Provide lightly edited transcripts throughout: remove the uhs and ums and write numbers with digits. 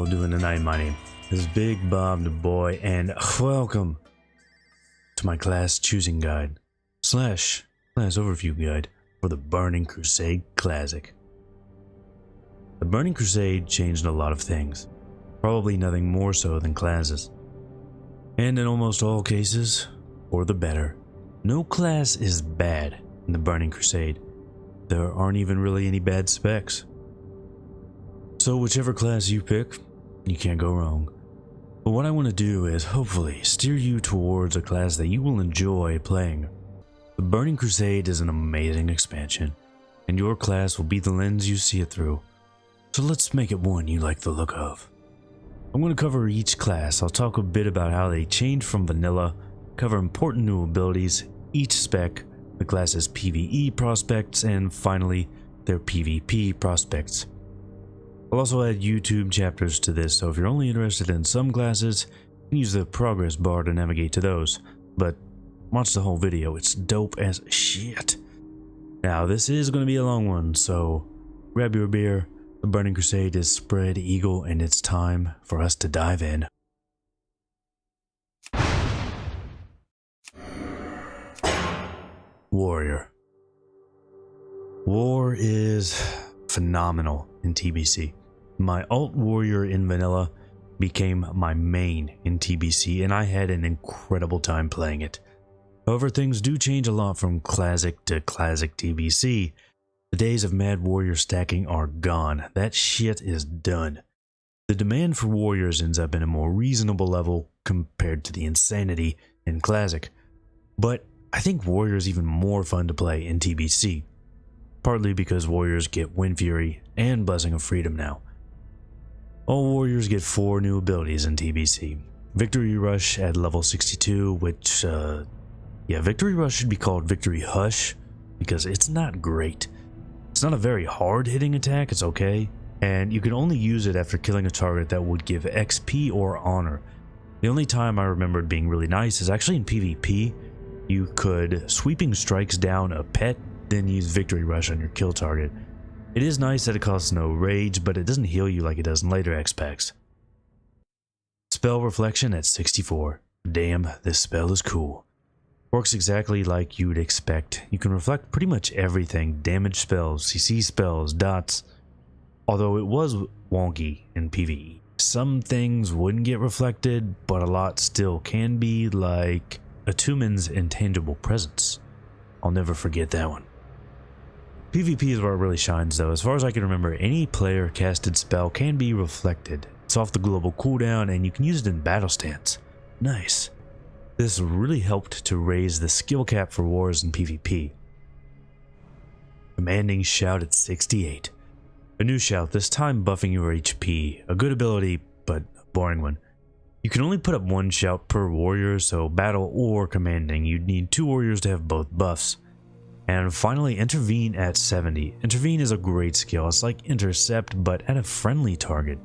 y'all doing tonight? My name is Bigbobbedboi, and welcome to my class choosing guide / class overview guide for the Burning Crusade Classic. The Burning Crusade changed a lot of things, probably nothing more so than classes. And in almost all cases, for the better. No class is bad in the Burning Crusade. There aren't even really any bad specs. So whichever class you pick, you can't go wrong. But what I want to do is hopefully steer you towards a class that you will enjoy playing. The Burning Crusade is an amazing expansion, and your class will be the lens you see it through. So let's make it one you like the look of. I'm going to cover each class. I'll talk a bit about how they change from vanilla, cover important new abilities, each spec, the class's PvE prospects, and finally their PvP prospects. I'll also add YouTube chapters to this, so if you're only interested in some classes, you can use the progress bar to navigate to those, but watch the whole video, it's dope as shit. Now this is going to be a long one, so grab your beer, the Burning Crusade is spread eagle, and it's time for us to dive in. Warrior. War is phenomenal in TBC. My alt warrior in vanilla became my main in TBC, and I had an incredible time playing it. However, things do change a lot from classic to classic TBC. The days of mad warrior stacking are gone. That shit is done. The demand for warriors ends up in a more reasonable level compared to the insanity in classic. But I think warrior is even more fun to play in TBC. Partly because warriors get Wind Fury and Blessing of Freedom now. All warriors get 4 new abilities in TBC. Victory Rush at level 62, which, Victory Rush should be called Victory Hush, because it's not great. It's not a very hard hitting attack, it's okay, and you can only use it after killing a target that would give XP or honor. The only time I remembered being really nice is actually in PvP. You could sweeping strikes down a pet, then use Victory Rush on your kill target. It is nice that it costs no rage, but it doesn't heal you like it does in later X packs. Spell Reflection at 64. Damn, this spell is cool. Works exactly like you'd expect. You can reflect pretty much everything, damage spells, CC spells, dots, although it was wonky in PvE. Some things wouldn't get reflected, but a lot still can be, like Atumen's Intangible Presence. I'll never forget that one. PvP is where it really shines though. As far as I can remember, any player casted spell can be reflected. It's off the global cooldown and you can use it in battle stance. Nice. This really helped to raise the skill cap for wars in PvP. Commanding Shout at 68. A new shout, this time buffing your HP. A good ability, but a boring one. You can only put up 1 shout per warrior, so battle or commanding, you'd need 2 warriors to have both buffs. And finally, Intervene at 70. Intervene is a great skill. It's like Intercept, but at a friendly target.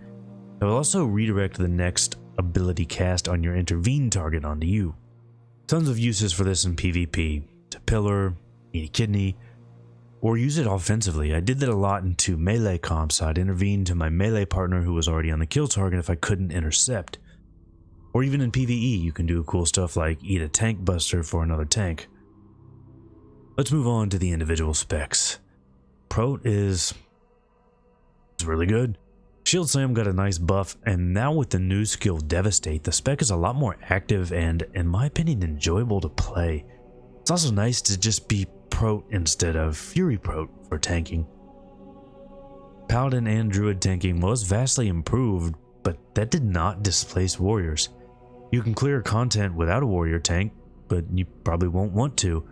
It will also redirect the next ability cast on your Intervene target onto you. Tons of uses for this in PvP. To pillar, eat a kidney, or use it offensively. I did that a lot into melee comps. I'd intervene to my melee partner who was already on the kill target if I couldn't intercept. Or even in PvE, you can do cool stuff like eat a tank buster for another tank. Let's move on to the individual specs. Prot is really good. Shield Slam got a nice buff, and now with the new skill Devastate, the spec is a lot more active and, in my opinion, enjoyable to play. It's also nice to just be Prot instead of Fury Prot for tanking. Paladin and Druid tanking was vastly improved, but that did not displace warriors. You can clear content without a warrior tank, but you probably won't want to.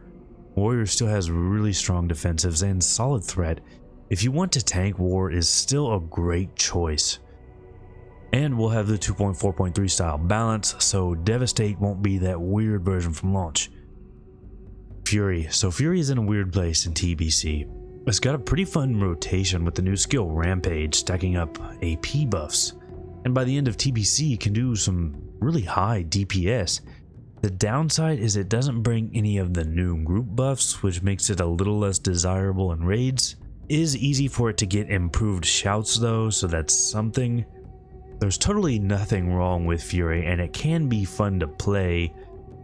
Warrior still has really strong defensives and solid threat. If you want to tank, War is still a great choice. And we'll have the 2.4.3 style balance, so Devastate won't be that weird version from launch. Fury. So Fury is in a weird place in TBC. It's got a pretty fun rotation with the new skill Rampage stacking up AP buffs. And by the end of TBC, can do some really high DPS. The downside is it doesn't bring any of the new group buffs, which makes it a little less desirable in raids. It is easy for it to get improved shouts though, so that's something. There's totally nothing wrong with Fury, and it can be fun to play,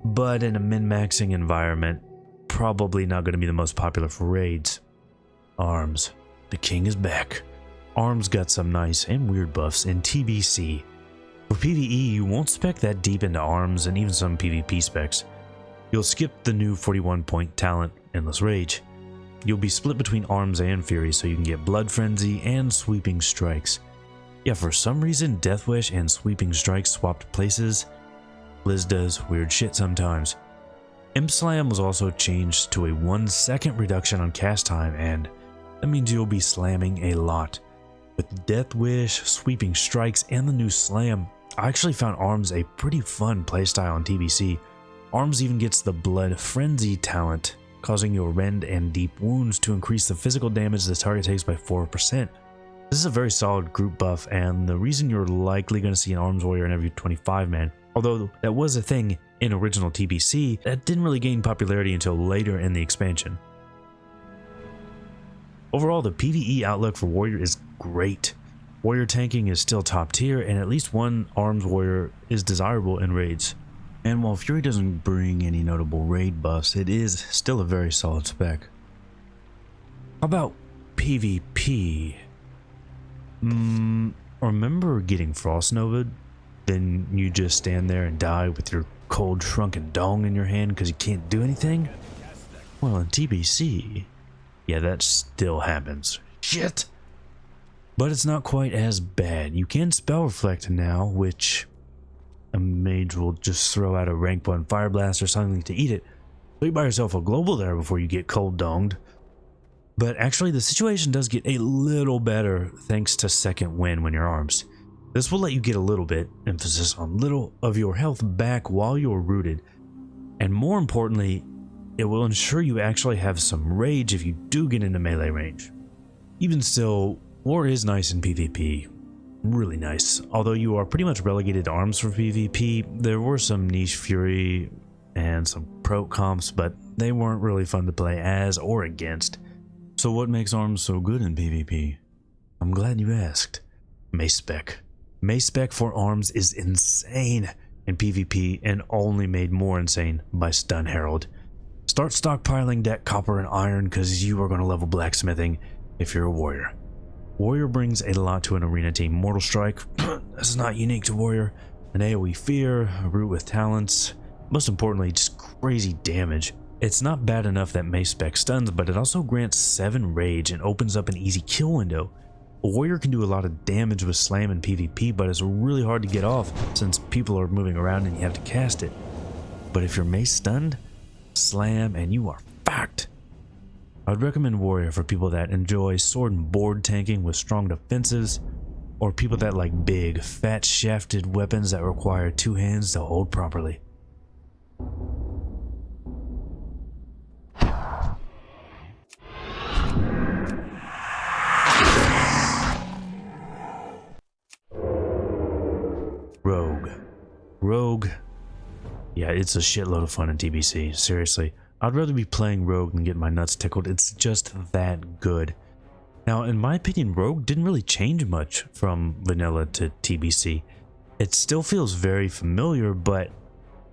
but in a min-maxing environment, probably not going to be the most popular for raids. Arms. The king is back. Arms got some nice and weird buffs in TBC. For PvE, you won't spec that deep into arms and even some PvP specs. You'll skip the new 41-point talent, Endless Rage. You'll be split between arms and fury, so you can get Blood Frenzy and Sweeping Strikes. Yeah, for some reason, Death Wish and Sweeping Strikes swapped places. Blizz does weird shit sometimes. Imp Slam was also changed to a 1-second reduction on cast time, and that means you'll be slamming a lot. With Death Wish, Sweeping Strikes, and the new Slam, I actually found Arms a pretty fun playstyle on TBC. Arms even gets the Blood Frenzy talent, causing your rend and deep wounds to increase the physical damage the target takes by 4%. This is a very solid group buff, and the reason you're likely going to see an Arms Warrior in every 25 man. Although that was a thing in original TBC, that didn't really gain popularity until later in the expansion. Overall, the PvE outlook for Warrior is great. Warrior tanking is still top tier, and at least one Arms Warrior is desirable in raids. And while Fury doesn't bring any notable raid buffs, it is still a very solid spec. How about PvP? Remember getting Frost Nova'd? Then you just stand there and die with your cold shrunken dong in your hand because you can't do anything? Well, in TBC, yeah, that still happens. Shit! But it's not quite as bad. You can spell reflect now, which a mage will just throw out a rank 1 fire blast or something to eat it. So you buy yourself a global there before you get cold donged. But actually the situation does get a little better thanks to second wind when you're arms. This will let you get a little bit, emphasis on little, of your health back while you're rooted. And more importantly, it will ensure you actually have some rage if you do get into melee range. Even still, war is nice in PvP. Really nice. Although you are pretty much relegated to arms for PvP, there were some niche fury and some pro comps, but they weren't really fun to play as or against. So what makes arms so good in PvP? I'm glad you asked. Mace spec. Mace spec for arms is insane in PvP and only made more insane by Stun Herald. Start stockpiling that copper and iron because you are going to level blacksmithing if you're a warrior. Warrior brings a lot to an arena team. Mortal Strike, this is not unique to Warrior. An AoE Fear, a root with talents, most importantly just crazy damage. It's not bad enough that Mace spec stuns, but it also grants 7 rage and opens up an easy kill window. A warrior can do a lot of damage with slam in PvP, but it's really hard to get off since people are moving around and you have to cast it. But if you're mace stunned, slam and you are fucked. I'd recommend warrior for people that enjoy sword and board tanking with strong defenses, or people that like big, fat shafted weapons that require 2 hands to hold properly. Rogue. Yeah, it's a shitload of fun in TBC, seriously. I'd rather be playing Rogue than get my nuts tickled. It's just that good. Now, in my opinion, Rogue didn't really change much from vanilla to TBC. It still feels very familiar, but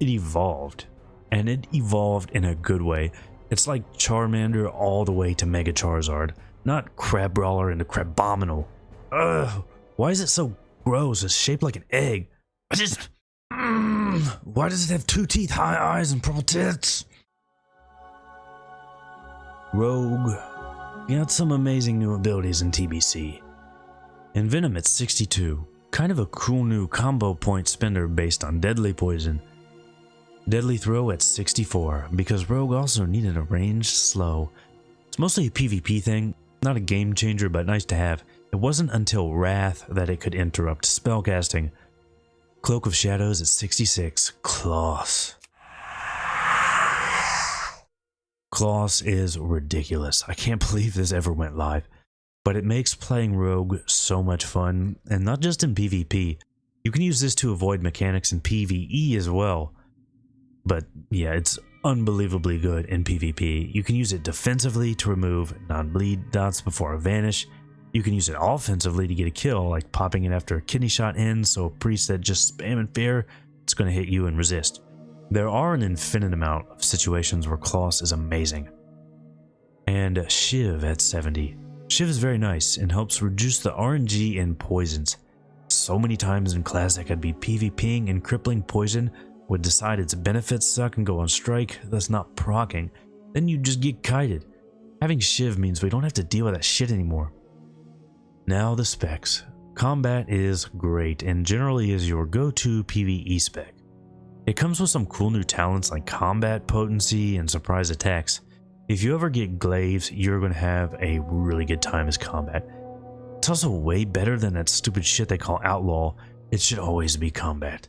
it evolved. And it evolved in a good way. It's like Charmander all the way to Mega Charizard, not Crab Brawler into Crabominal. Ugh, why is it so gross? It's shaped like an egg. Why does it have 2 teeth, high eyes, and purple tits? Rogue got some amazing new abilities in TBC. In Venom it's 62, kind of a cool new combo point spender based on Deadly Poison. Deadly Throw at 64, because Rogue also needed a ranged slow. It's mostly a PvP thing, not a game changer but nice to have. It wasn't until Wrath that it could interrupt spellcasting. Cloak of Shadows at 66, Kloss. Kloss is ridiculous. I can't believe this ever went live. But it makes playing Rogue so much fun, and not just in PvP. You can use this to avoid mechanics in PvE as well. But yeah, it's unbelievably good in PvP. You can use it defensively to remove non-bleed dots before a vanish, You can use it offensively to get a kill, like popping it after a kidney shot ends, so a priest that just spamming fear, it's going to hit you and resist. There are an infinite amount of situations where Kloss is amazing. And Shiv at 70. Shiv is very nice and helps reduce the RNG in poisons. So many times in Classic I'd be PvPing and crippling poison, would decide its benefits suck and go on strike, thus not proccing, then you just get kited. Having Shiv means we don't have to deal with that shit anymore. Now the specs. Combat is great and generally is your go-to PvE spec. It comes with some cool new talents like combat potency and surprise attacks. If you ever get glaives, you're going to have a really good time as combat. It's also way better than that stupid shit they call outlaw. It should always be combat.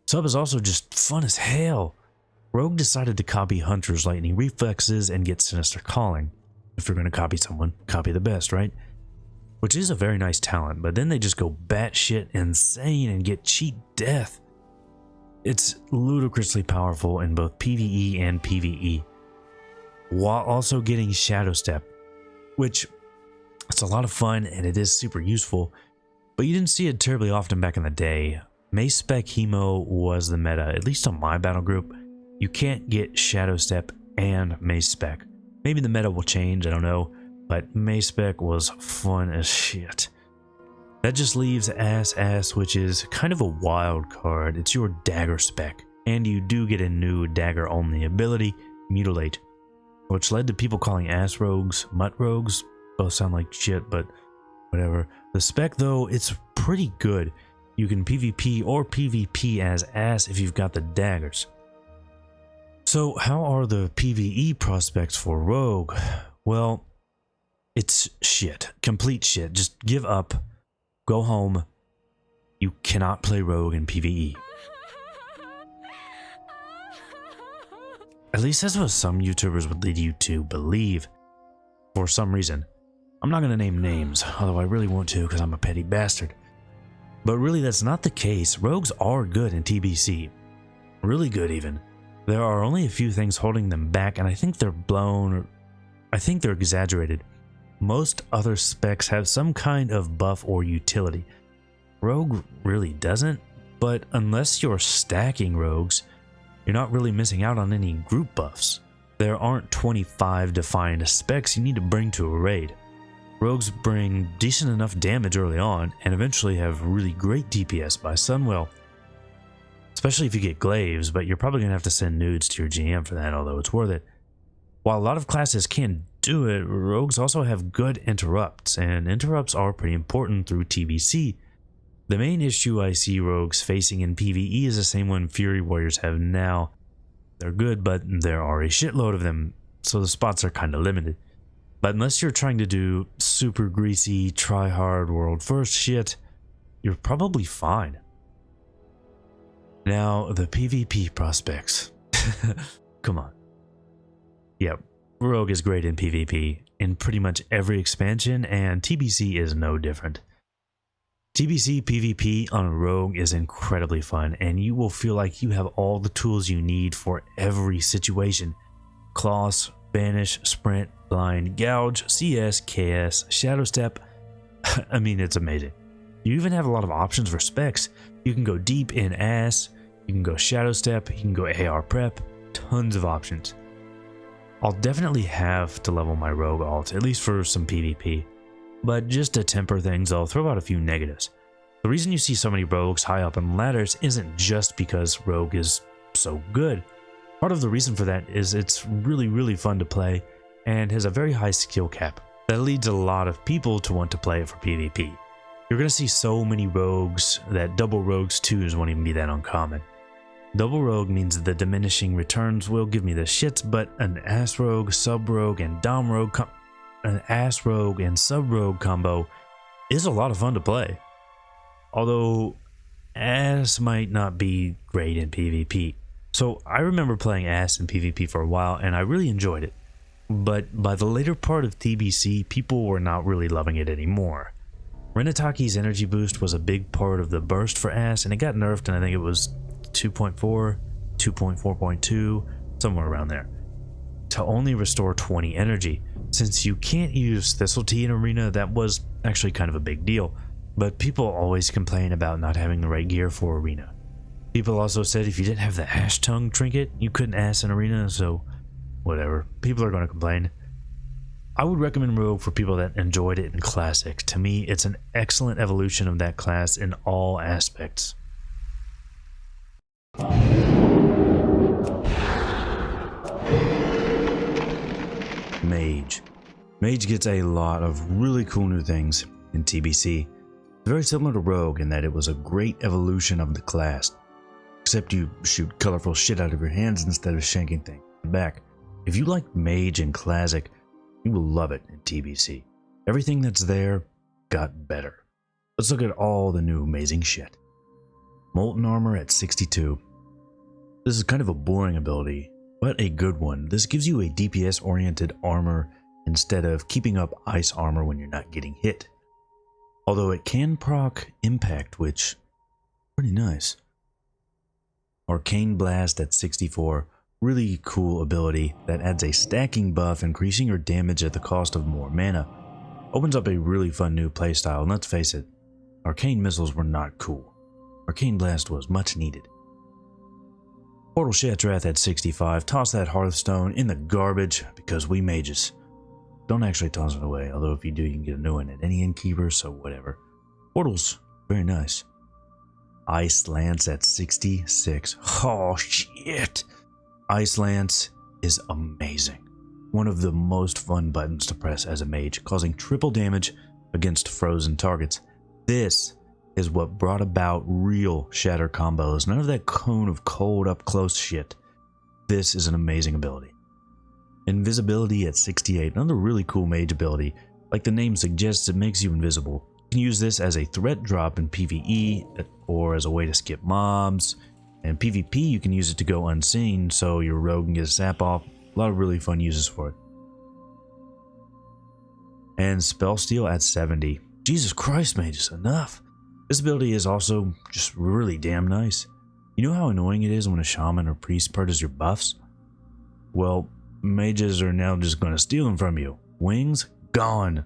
Sub is also just fun as hell. Rogue decided to copy Hunter's lightning reflexes and get sinister calling. If you're going to copy someone, copy the best, right? Which is a very nice talent, but then they just go batshit insane and get cheat death. It's ludicrously powerful in both PvE and PvE, while also getting Shadow Step, which it's a lot of fun and it is super useful, but you didn't see it terribly often back in the day. Mage spec Hemo was the meta, at least on my battle group. You can't get Shadow Step and Mage spec. Maybe the meta will change, I don't know. But Mage spec was fun as shit. That just leaves Ass, which is kind of a wild card. It's your dagger spec. And you do get a new dagger only ability, Mutilate. Which led to people calling ass rogues mutt rogues. Both sound like shit, but whatever. The spec though, it's pretty good. You can PvP or PvP as ass if you've got the daggers. So how are the PvE prospects for Rogue? Well, it's shit. Complete shit. Just give up. Go home. You cannot play Rogue in PvE. At least that's what some YouTubers would lead you to believe. For some reason. I'm not going to name names, although I really want to because I'm a petty bastard. But really that's not the case. Rogues are good in TBC. Really good even. There are only a few things holding them back, and I think they're blown, or I think they're exaggerated. Most other specs have some kind of buff or utility. Rogue really doesn't, but unless you're stacking rogues, you're not really missing out on any group buffs. There aren't 25 defined specs you need to bring to a raid. Rogues bring decent enough damage early on, and eventually have really great DPS by Sunwell. Especially if you get glaives, but you're probably going to have to send nudes to your GM for that, although it's worth it. While a lot of classes can do it, rogues also have good interrupts, and interrupts are pretty important through TBC. The main issue I see rogues facing in PvE is the same one Fury Warriors have now. They're good, but there are a shitload of them, so the spots are kind of limited. But unless you're trying to do super greasy, try-hard, world-first shit, you're probably fine. Now, the PvP prospects. Come on. Yep, Rogue is great in PvP, in pretty much every expansion, and TBC is no different. TBC PvP on Rogue is incredibly fun, and you will feel like you have all the tools you need for every situation. Kloss, Banish, Sprint, Blind, Gouge, CS, KS, Shadow Step. I mean, it's amazing. You even have a lot of options for specs. You can go deep in ass, you can go Shadow Step, you can go AR prep, tons of options. I'll definitely have to level my Rogue alt, at least for some PvP. But just to temper things, I'll throw out a few negatives. The reason you see so many Rogues high up in ladders isn't just because Rogue is so good. Part of the reason for that is it's really fun to play and has a very high skill cap. That leads a lot of people to want to play it for PvP. You're going to see so many Rogues that double Rogues 2s won't even be that uncommon. Double Rogue means the diminishing returns will give me the shits, but an Ass Rogue, Sub Rogue, and Dom Rogue combo is a lot of fun to play. Although Ass might not be great in PvP. So I remember playing Ass in PvP for a while and I really enjoyed it. But by the later part of TBC, people were not really loving it anymore. Renataki's energy boost was a big part of the burst for Ass, and it got nerfed, and I think it was 2.4, 2.4.2, somewhere around there. to only restore 20 energy. Since you can't use Thistle Tea in Arena, that was actually kind of a big deal, but people always complain about not having the right gear for Arena. People also said if you didn't have the Ash Tongue trinket, you couldn't ass in Arena, so whatever. People are going to complain. I would recommend Rogue for people that enjoyed it in Classic. To me, it's an excellent evolution of that class in all aspects. Mage. Mage gets a lot of really cool new things in TBC. It's very similar to Rogue in that it was a great evolution of the class. Except you shoot colorful shit out of your hands instead of shanking things back. If you like Mage in Classic, you will love it in TBC. Everything that's there got better. Let's look at all the new amazing shit. Molten Armor at 62. This is kind of a boring ability, but a good one. This gives you a DPS oriented armor instead of keeping up ice armor when you're not getting hit. Although it can proc impact, which is pretty nice. Arcane Blast at 64. Really cool ability that adds a stacking buff, increasing your damage at the cost of more mana. Opens up a really fun new playstyle, and let's face it, Arcane Missiles were not cool. Arcane Blast was much needed. Portal Shattrath at 65. Toss that Hearthstone in the garbage because we mages. Don't actually toss it away, although if you do, you can get a new one at any innkeeper, so whatever. Portal's very nice. Ice Lance at 66. Oh shit! Ice Lance is amazing. One of the most fun buttons to press as a mage, causing triple damage against frozen targets. This is what brought about real shatter combos, none of that cone of cold up close shit. This is an amazing ability. Invisibility at 68, another really cool mage ability. Like the name suggests, it makes you invisible. You can use this as a threat drop in PvE or as a way to skip mobs. And PvP, you can use it to go unseen, so your rogue can get a sap off. A lot of really fun uses for it. And Spell Steal at 70. Jesus Christ, mages, enough. This ability is also just really damn nice. You know how annoying it is when a shaman or priest purges your buffs? Well, mages are now just going to steal them from you. Wings, gone.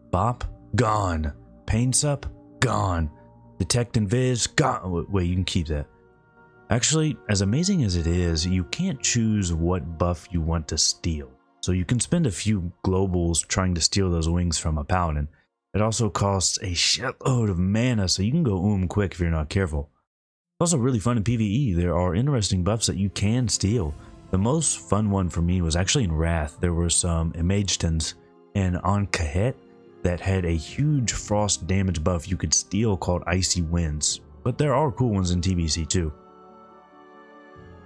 Bop, gone. Pain Sup, gone. Detect and Viz, gone. Wait, you can keep that. Actually, as amazing as it is, you can't choose what buff you want to steal. So you can spend a few globals trying to steal those wings from a paladin. It also costs a shitload of mana, so you can go quick if you're not careful. It's also really fun in PvE. There are interesting buffs that you can steal. The most fun one for me was actually in Wrath. There were some Imagestons and on Kahet that had a huge frost damage buff you could steal called Icy Winds. But there are cool ones in TBC too.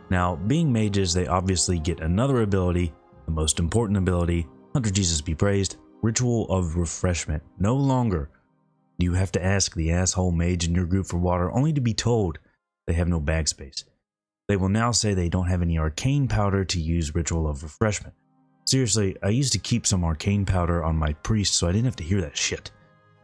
Now, being mages, they obviously get another ability, the most important ability, Hunter Jesus be praised, Ritual of Refreshment. No longer do you have to ask the asshole mage in your group for water only to be told they have no bag space. They will now say they don't have any arcane powder to use Ritual of Refreshment. Seriously, I used to keep some arcane powder on my priest so I didn't have to hear that shit.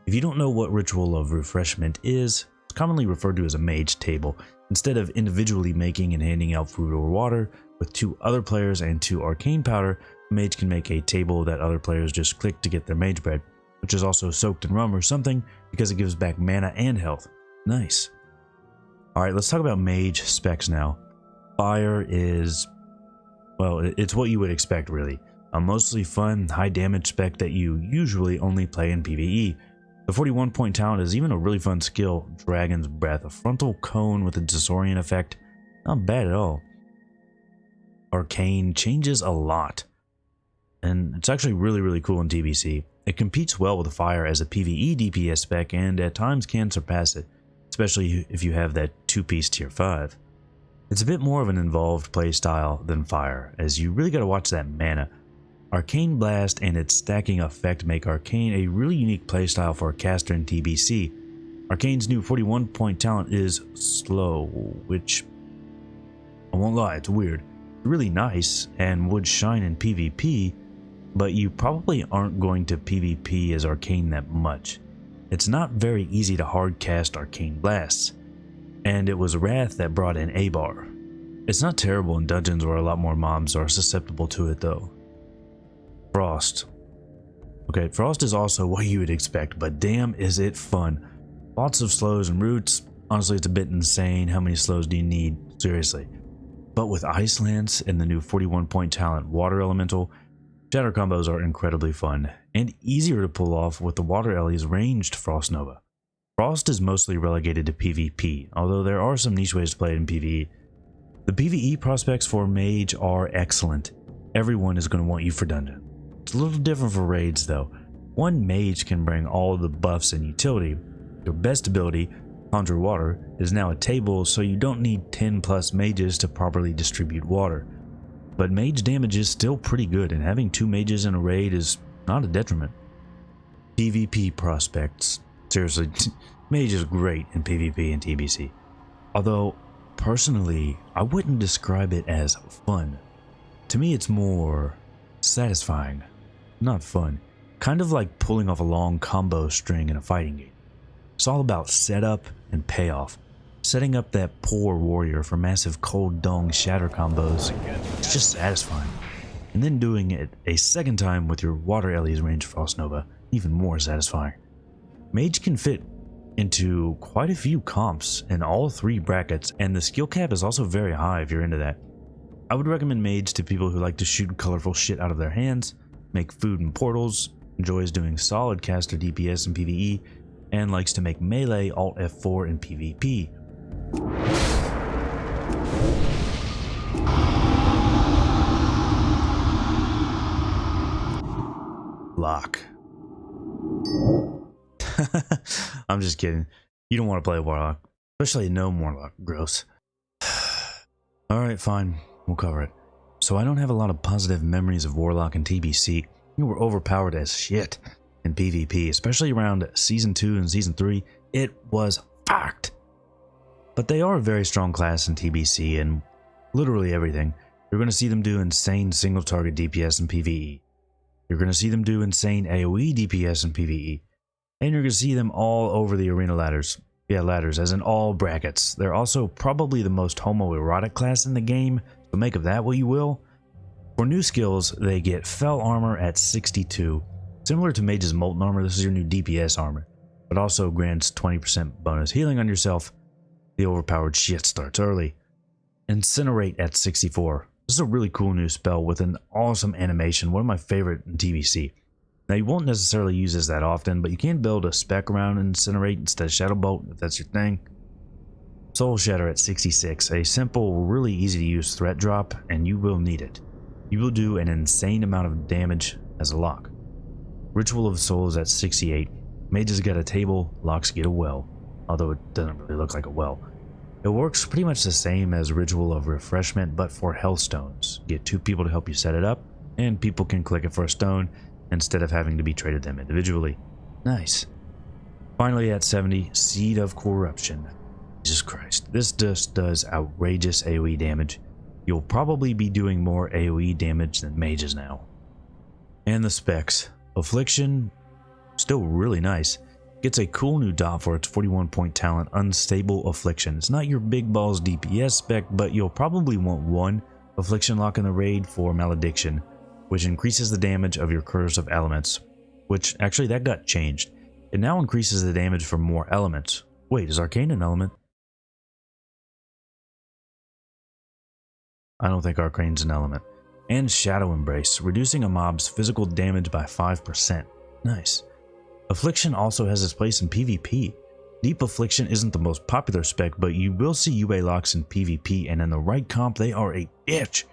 If you don't know what Ritual of Refreshment is, it's commonly referred to as a mage table. Instead of individually making and handing out food or water with 2 other players and 2 arcane powder, a mage can make a table that other players just click to get their mage bread, which is also soaked in rum or something because it gives back mana and health. Nice. Alright, let's talk about mage specs now. Fire is, well, it's what you would expect really. A mostly fun, high damage spec that you usually only play in PvE. The 41 point talent is even a really fun skill, Dragon's Breath, a frontal cone with a disorient effect. Not bad at all. Arcane changes a lot, and it's actually really cool in TBC. It competes well with Fire as a PvE DPS spec and at times can surpass it, especially if you have that 2-piece tier 5. It's a bit more of an involved playstyle than Fire, as you really gotta watch that mana. Arcane Blast and its stacking effect make Arcane a really unique playstyle for a caster in TBC. Arcane's new 41 point talent is Slow, which, I won't lie, it's weird. It's really nice and would shine in PvP, but you probably aren't going to PvP as Arcane that much. It's not very easy to hard cast Arcane Blasts, and it was Wrath that brought in A-Bar. It's not terrible in dungeons where a lot more mobs are susceptible to it though. Frost. Okay, Frost is also what you would expect, but damn is it fun. Lots of slows and roots. Honestly, it's a bit insane. How many slows do you need? Seriously. But with Ice Lance and the new 41-point talent Water Elemental, shatter combos are incredibly fun and easier to pull off with the Water Ellie's ranged Frost Nova. Frost is mostly relegated to PvP, although there are some niche ways to play it in PvE. The PvE prospects for Mage are excellent. Everyone is going to want you for dungeon. It's a little different for raids though. One Mage can bring all the buffs and utility. Your best ability, Conjure Water, is now a table, so you don't need 10 plus mages to properly distribute water. But mage damage is still pretty good, and having 2 mages in a raid is not a detriment. PvP prospects. Seriously, Mage is great in PvP and TBC. Although, personally, I wouldn't describe it as fun. To me, it's more satisfying, not fun. Kind of like pulling off a long combo string in a fighting game. It's all about setup and payoff. Setting up that poor warrior for massive cold dong shatter combos, it's just satisfying. And then doing it a second time with your Water Ellie's ranged Frost Nova, even more satisfying. Mage can fit into quite a few comps in all 3 brackets, and the skill cap is also very high if you're into that. I would recommend Mage to people who like to shoot colorful shit out of their hands, make food and portals, enjoys doing solid caster DPS in PvE, and likes to make melee Alt F4 in PvP. Lock. I'm just kidding. You don't want to play Warlock, especially no Warlock. Gross. Alright, fine. We'll cover it. So I don't have a lot of positive memories of Warlock and TBC. You were overpowered as shit in PvP, especially around Season 2 and Season 3. It was fucked. But they are a very strong class in TBC and literally everything. You're going to see them do insane single target DPS in PvE. You're going to see them do insane AoE DPS in PvE. And you're going to see them all over the arena ladders. Yeah, ladders, as in all brackets. They're also probably the most homoerotic class in the game, so make of that what you will. For new skills, they get Fell Armor at 62. Similar to Mage's Molten Armor, this is your new DPS armor, but also grants 20% bonus healing on yourself. The overpowered shit starts early. Incinerate at 64. This is a really cool new spell with an awesome animation, one of my favorite in TBC. Now you won't necessarily use this that often, but you can build a spec around Incinerate instead of Shadow Bolt if that's your thing. Soul Shatter at 66, a simple, really easy to use threat drop, and you will need it. You will do an insane amount of damage as a lock. Ritual of Souls at 68. Mages get a table, locks get a well, although it doesn't really look like a well. It works pretty much the same as Ritual of Refreshment, but for health stones. Get 2 people to help you set it up, and people can click it for a stone instead of having to be traded them individually. Nice. Finally at 70, Seed of Corruption. Jesus Christ, this just does outrageous AoE damage. You'll probably be doing more AoE damage than mages now. And the specs. Affliction, still really nice. Gets a cool new dot for its 41-point talent, Unstable Affliction. It's not your big balls DPS spec, but you'll probably want 1 Affliction lock in the raid for Malediction, which increases the damage of your Curse of Elements, which actually that got changed. It now increases the damage for more elements. Wait, is Arcane an element? I don't think Arcane's an element. And Shadow Embrace, reducing a mob's physical damage by 5%. Nice. Affliction also has its place in PvP. Deep Affliction isn't the most popular spec, but you will see UA locks in PvP, and in the right comp, they are a bitch.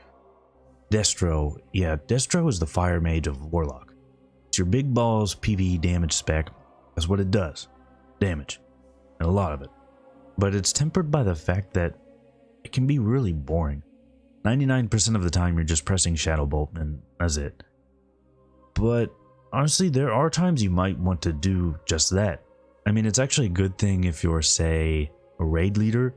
Destro. Yeah, Destro is the fire mage of Warlock. It's your big balls PvE damage spec. That's what it does. Damage. And a lot of it. But it's tempered by the fact that it can be really boring. 99% of the time you're just pressing Shadow Bolt and that's it. But honestly, there are times you might want to do just that. I mean, it's actually a good thing if you're, say, a raid leader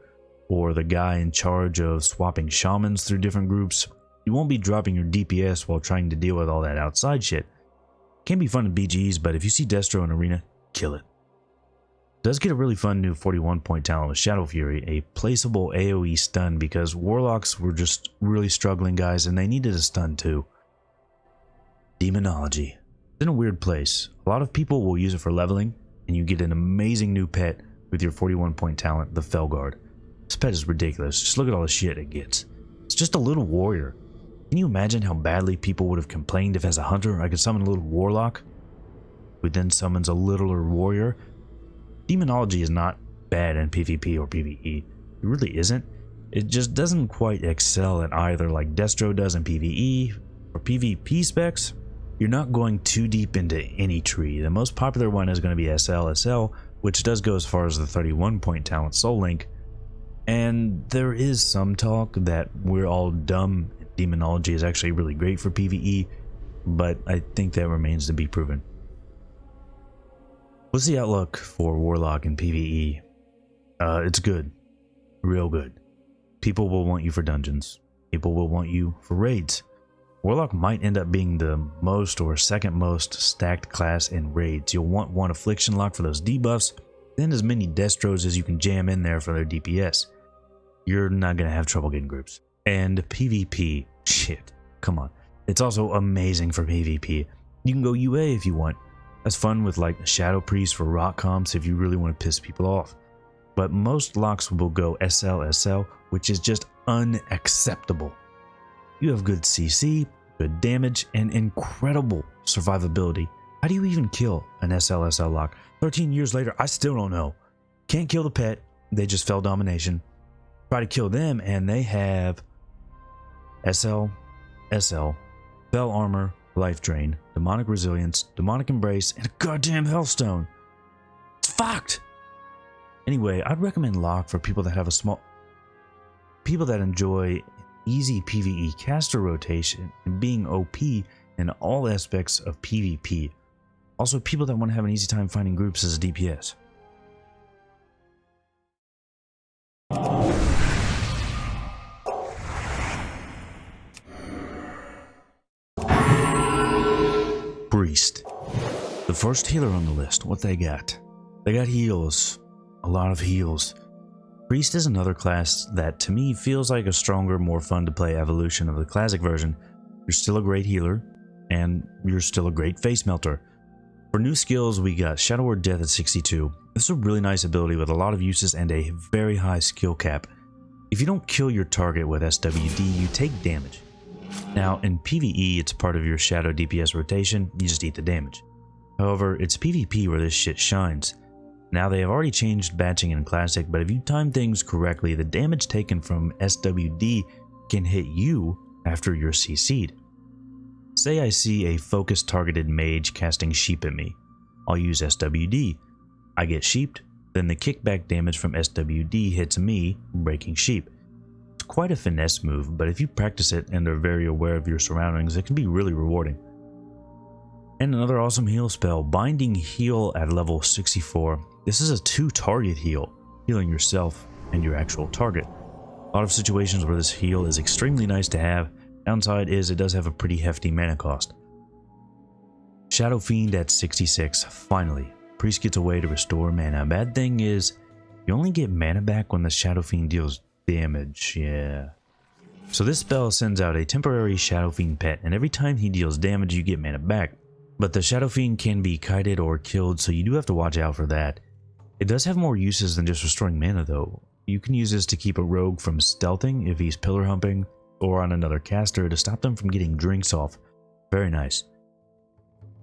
or the guy in charge of swapping shamans through different groups. You won't be dropping your DPS while trying to deal with all that outside shit. It can be fun in BGs, but if you see Destro in Arena, kill it. It does get a really fun new 41-point talent with Shadow Fury, a placeable AoE stun because Warlocks were just really struggling guys and they needed a stun too. Demonology. It's in a weird place. A lot of people will use it for leveling, and you get an amazing new pet with your 41 point talent, the Felguard. This pet is ridiculous. Just look at all the shit it gets. It's just a little warrior. Can you imagine how badly people would have complained if as a hunter I could summon a little warlock, who then summons a littler warrior? Demonology is not bad in PvP or PvE. It really isn't. It just doesn't quite excel at either like Destro does in PvE. For PvP specs, you're not going too deep into any tree. The most popular one is going to be SL, which does go as far as the 31 point talent Soul Link. And there is some talk that we're all dumb. Demonology is actually really great for PvE, but I think that remains to be proven. What's the outlook for Warlock in PvE? It's good. Real good. People will want you for dungeons. People will want you for raids. Warlock might end up being the most or second most stacked class in raids. You'll want one Affliction Lock for those debuffs, then as many Destros as you can jam in there for their DPS. You're not going to have trouble getting groups. And PvP, shit, come on. It's also amazing for PvP. You can go UA if you want. That's fun with like Shadow Priest for rock comps if you really want to piss people off. But most locks will go SL, which is just unacceptable. You have good CC, good damage, and incredible survivability. How do you even kill an SL lock? 13 years later, I still don't know. Can't kill the pet, they just fell domination. Try to kill them and they have SL, Fell Armor, Life Drain, Demonic Resilience, Demonic Embrace, and a goddamn Hellstone. It's fucked! Anyway, I'd recommend Lock for people that have people that enjoy easy PvE caster rotation and being OP in all aspects of PvP. Also, people that want to have an easy time finding groups as a DPS. Priest. The first healer on the list. What they got? They got heals. A lot of heals. Priest is another class that to me feels like a stronger, more fun to play evolution of the classic version. You're still a great healer, and you're still a great face melter. For new skills, we got Shadow Word Death at 62. This is a really nice ability with a lot of uses and a very high skill cap. If you don't kill your target with SWD, you take damage. Now, in PvE, it's part of your Shadow DPS rotation, you just eat the damage. However, it's PvP where this shit shines. Now, they have already changed batching in Classic, but if you time things correctly, the damage taken from SWD can hit you after you're CC'd. Say I see a focused targeted mage casting sheep at me. I'll use SWD. I get sheeped, then the kickback damage from SWD hits me, breaking sheep. It's quite a finesse move, but if you practice it and are very aware of your surroundings, it can be really rewarding. And another awesome heal spell, Binding Heal at level 64. This is a 2-target heal, healing yourself and your actual target. A lot of situations where this heal is extremely nice to have. Downside is it does have a pretty hefty mana cost. Shadow Fiend at 66. Finally, Priest gets a way to restore mana. Bad thing is, you only get mana back when the Shadow Fiend deals damage, yeah. So this spell sends out a temporary Shadow Fiend pet, and every time he deals damage you get mana back. But the Shadow Fiend can be kited or killed, so you do have to watch out for that. It does have more uses than just restoring mana though. You can use this to keep a rogue from stealthing if he's pillar humping, or on another caster to stop them from getting drinks off. Very nice.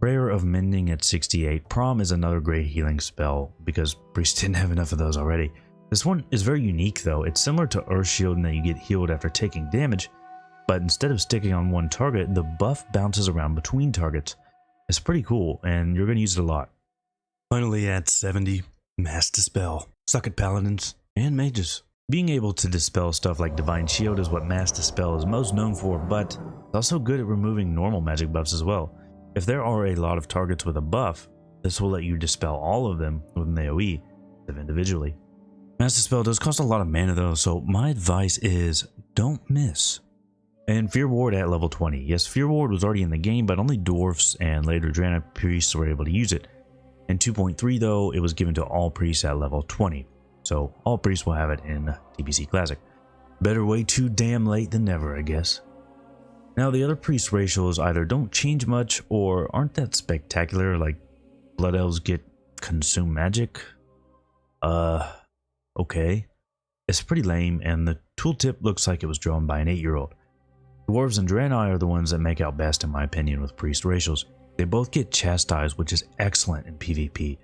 Prayer of Mending at 68. Prom is another great healing spell, because Priest didn't have enough of those already. This one is very unique though. It's similar to Earth Shield in that you get healed after taking damage, but instead of sticking on one target, the buff bounces around between targets. It's pretty cool, and you're going to use it a lot. Finally at 70, Mass Dispel. Suck it, Paladins and Mages. Being able to dispel stuff like Divine Shield is what Mass Dispel is most known for, but it's also good at removing normal magic buffs as well. If there are a lot of targets with a buff, this will let you dispel all of them with an AoE, individually. Mass Dispel does cost a lot of mana though, so my advice is don't miss. And Fear Ward at level 20. Yes, Fear Ward was already in the game, but only dwarfs and later Drana priests were able to use it. In 2.3 though, it was given to all priests at level 20. So all priests will have it in TBC Classic. Better way too damn late than never, I guess. Now the other priest ratios either don't change much or aren't that spectacular, like blood elves get consume magic. Okay. It's pretty lame, and the tooltip looks like it was drawn by an 8-year-old. Dwarves and Draenei are the ones that make out best in my opinion with priest ratios. They both get chastised, which is excellent in PvP.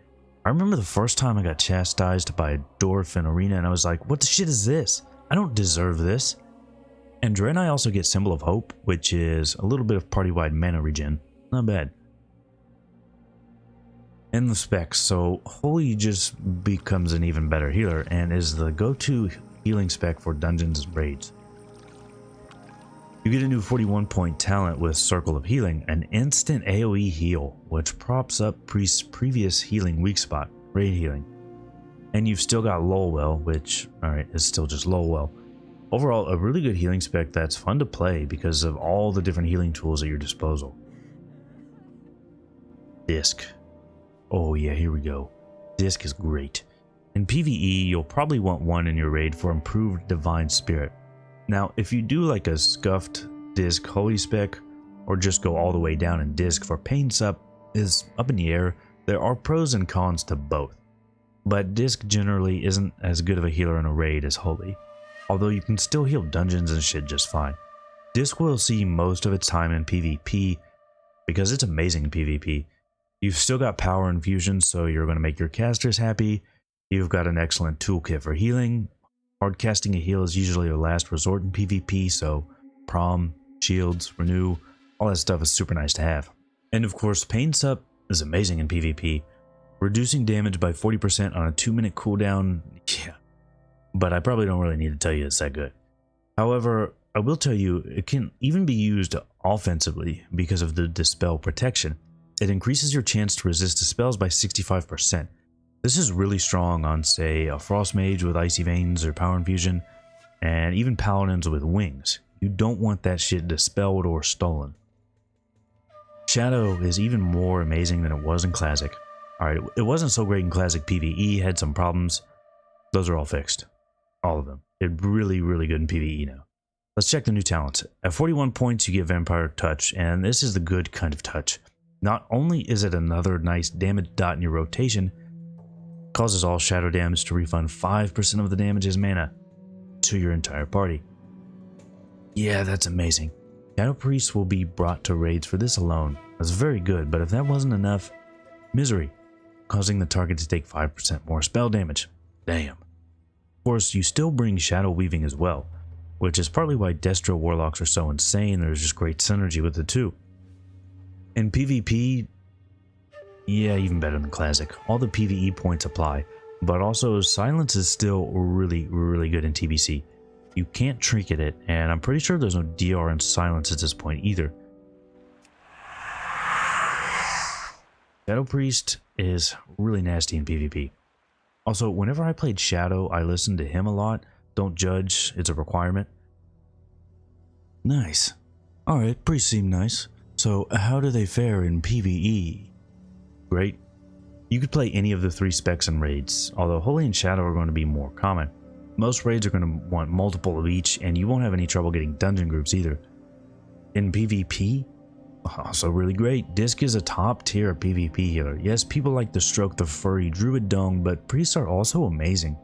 I remember the first time I got chastised by a dwarf in arena and I was like, what the shit is this? I don't deserve this. And Draenei also get Symbol of Hope, which is a little bit of party-wide mana regen. Not bad. And the specs, so Holy just becomes an even better healer and is the go-to healing spec for dungeons and raids. You get a new 41 point talent with Circle of Healing, an instant AoE heal, which props up Priest's previous healing weak spot, raid healing. And you've still got Lulwell, which, alright, is still just Lulwell. Overall, a really good healing spec that's fun to play because of all the different healing tools at your disposal. Disc. Oh yeah, here we go. Disc is great. In PvE, you'll probably want one in your raid for improved Divine Spirit. Now, if you do like a scuffed disc holy spec, or just go all the way down in disc for pain sup is up in the air, there are pros and cons to both. But disc generally isn't as good of a healer in a raid as holy, although you can still heal dungeons and shit just fine. Disc will see most of its time in PvP because it's amazing in PvP. You've still got power infusion, so you're going to make your casters happy. You've got an excellent toolkit for healing. Hard casting a heal is usually a last resort in PvP, so prom, shields, renew, all that stuff is super nice to have. And of course, Pain Sup is amazing in PvP. Reducing damage by 40% on a 2-minute cooldown, yeah. But I probably don't really need to tell you it's that good. However, I will tell you it can even be used offensively because of the Dispel protection. It increases your chance to resist dispels by 65%. This is really strong on, say, a Frost Mage with Icy Veins or Power Infusion, and even Paladins with Wings. You don't want that shit dispelled or stolen. Shadow is even more amazing than it was in Classic. Alright, it wasn't so great in Classic PvE, had some problems. Those are all fixed. All of them. It's really, really good in PvE now. Let's check the new talents. At 41 points, you get Vampire Touch, and this is the good kind of touch. Not only is it another nice damage dot in your rotation, causes all shadow damage to refund 5% of the damage as mana to your entire party. Yeah, that's amazing. Shadow Priests will be brought to raids for this alone. That's very good, but if that wasn't enough, Misery, causing the target to take 5% more spell damage. Damn. Of course, you still bring Shadow Weaving as well, which is partly why Destro Warlocks are so insane. There's just great synergy with the two. In PvP, yeah, even better than Classic. All the PvE points apply, but also Silence is still really, really good in TBC. You can't trinket it, and I'm pretty sure there's no DR in Silence at this point either. Shadow Priest is really nasty in PvP. Also, whenever I played Shadow, I listened to him a lot. Don't judge, it's a requirement. Nice. Alright, priests seem nice. So, how do they fare in PvE? Great. You could play any of the 3 specs in raids, although Holy and Shadow are going to be more common. Most raids are going to want multiple of each, and you won't have any trouble getting dungeon groups either. In PvP, also really great. Disc is a top tier PvP healer. Yes, people like to stroke the furry Druid dung, but priests are also amazing.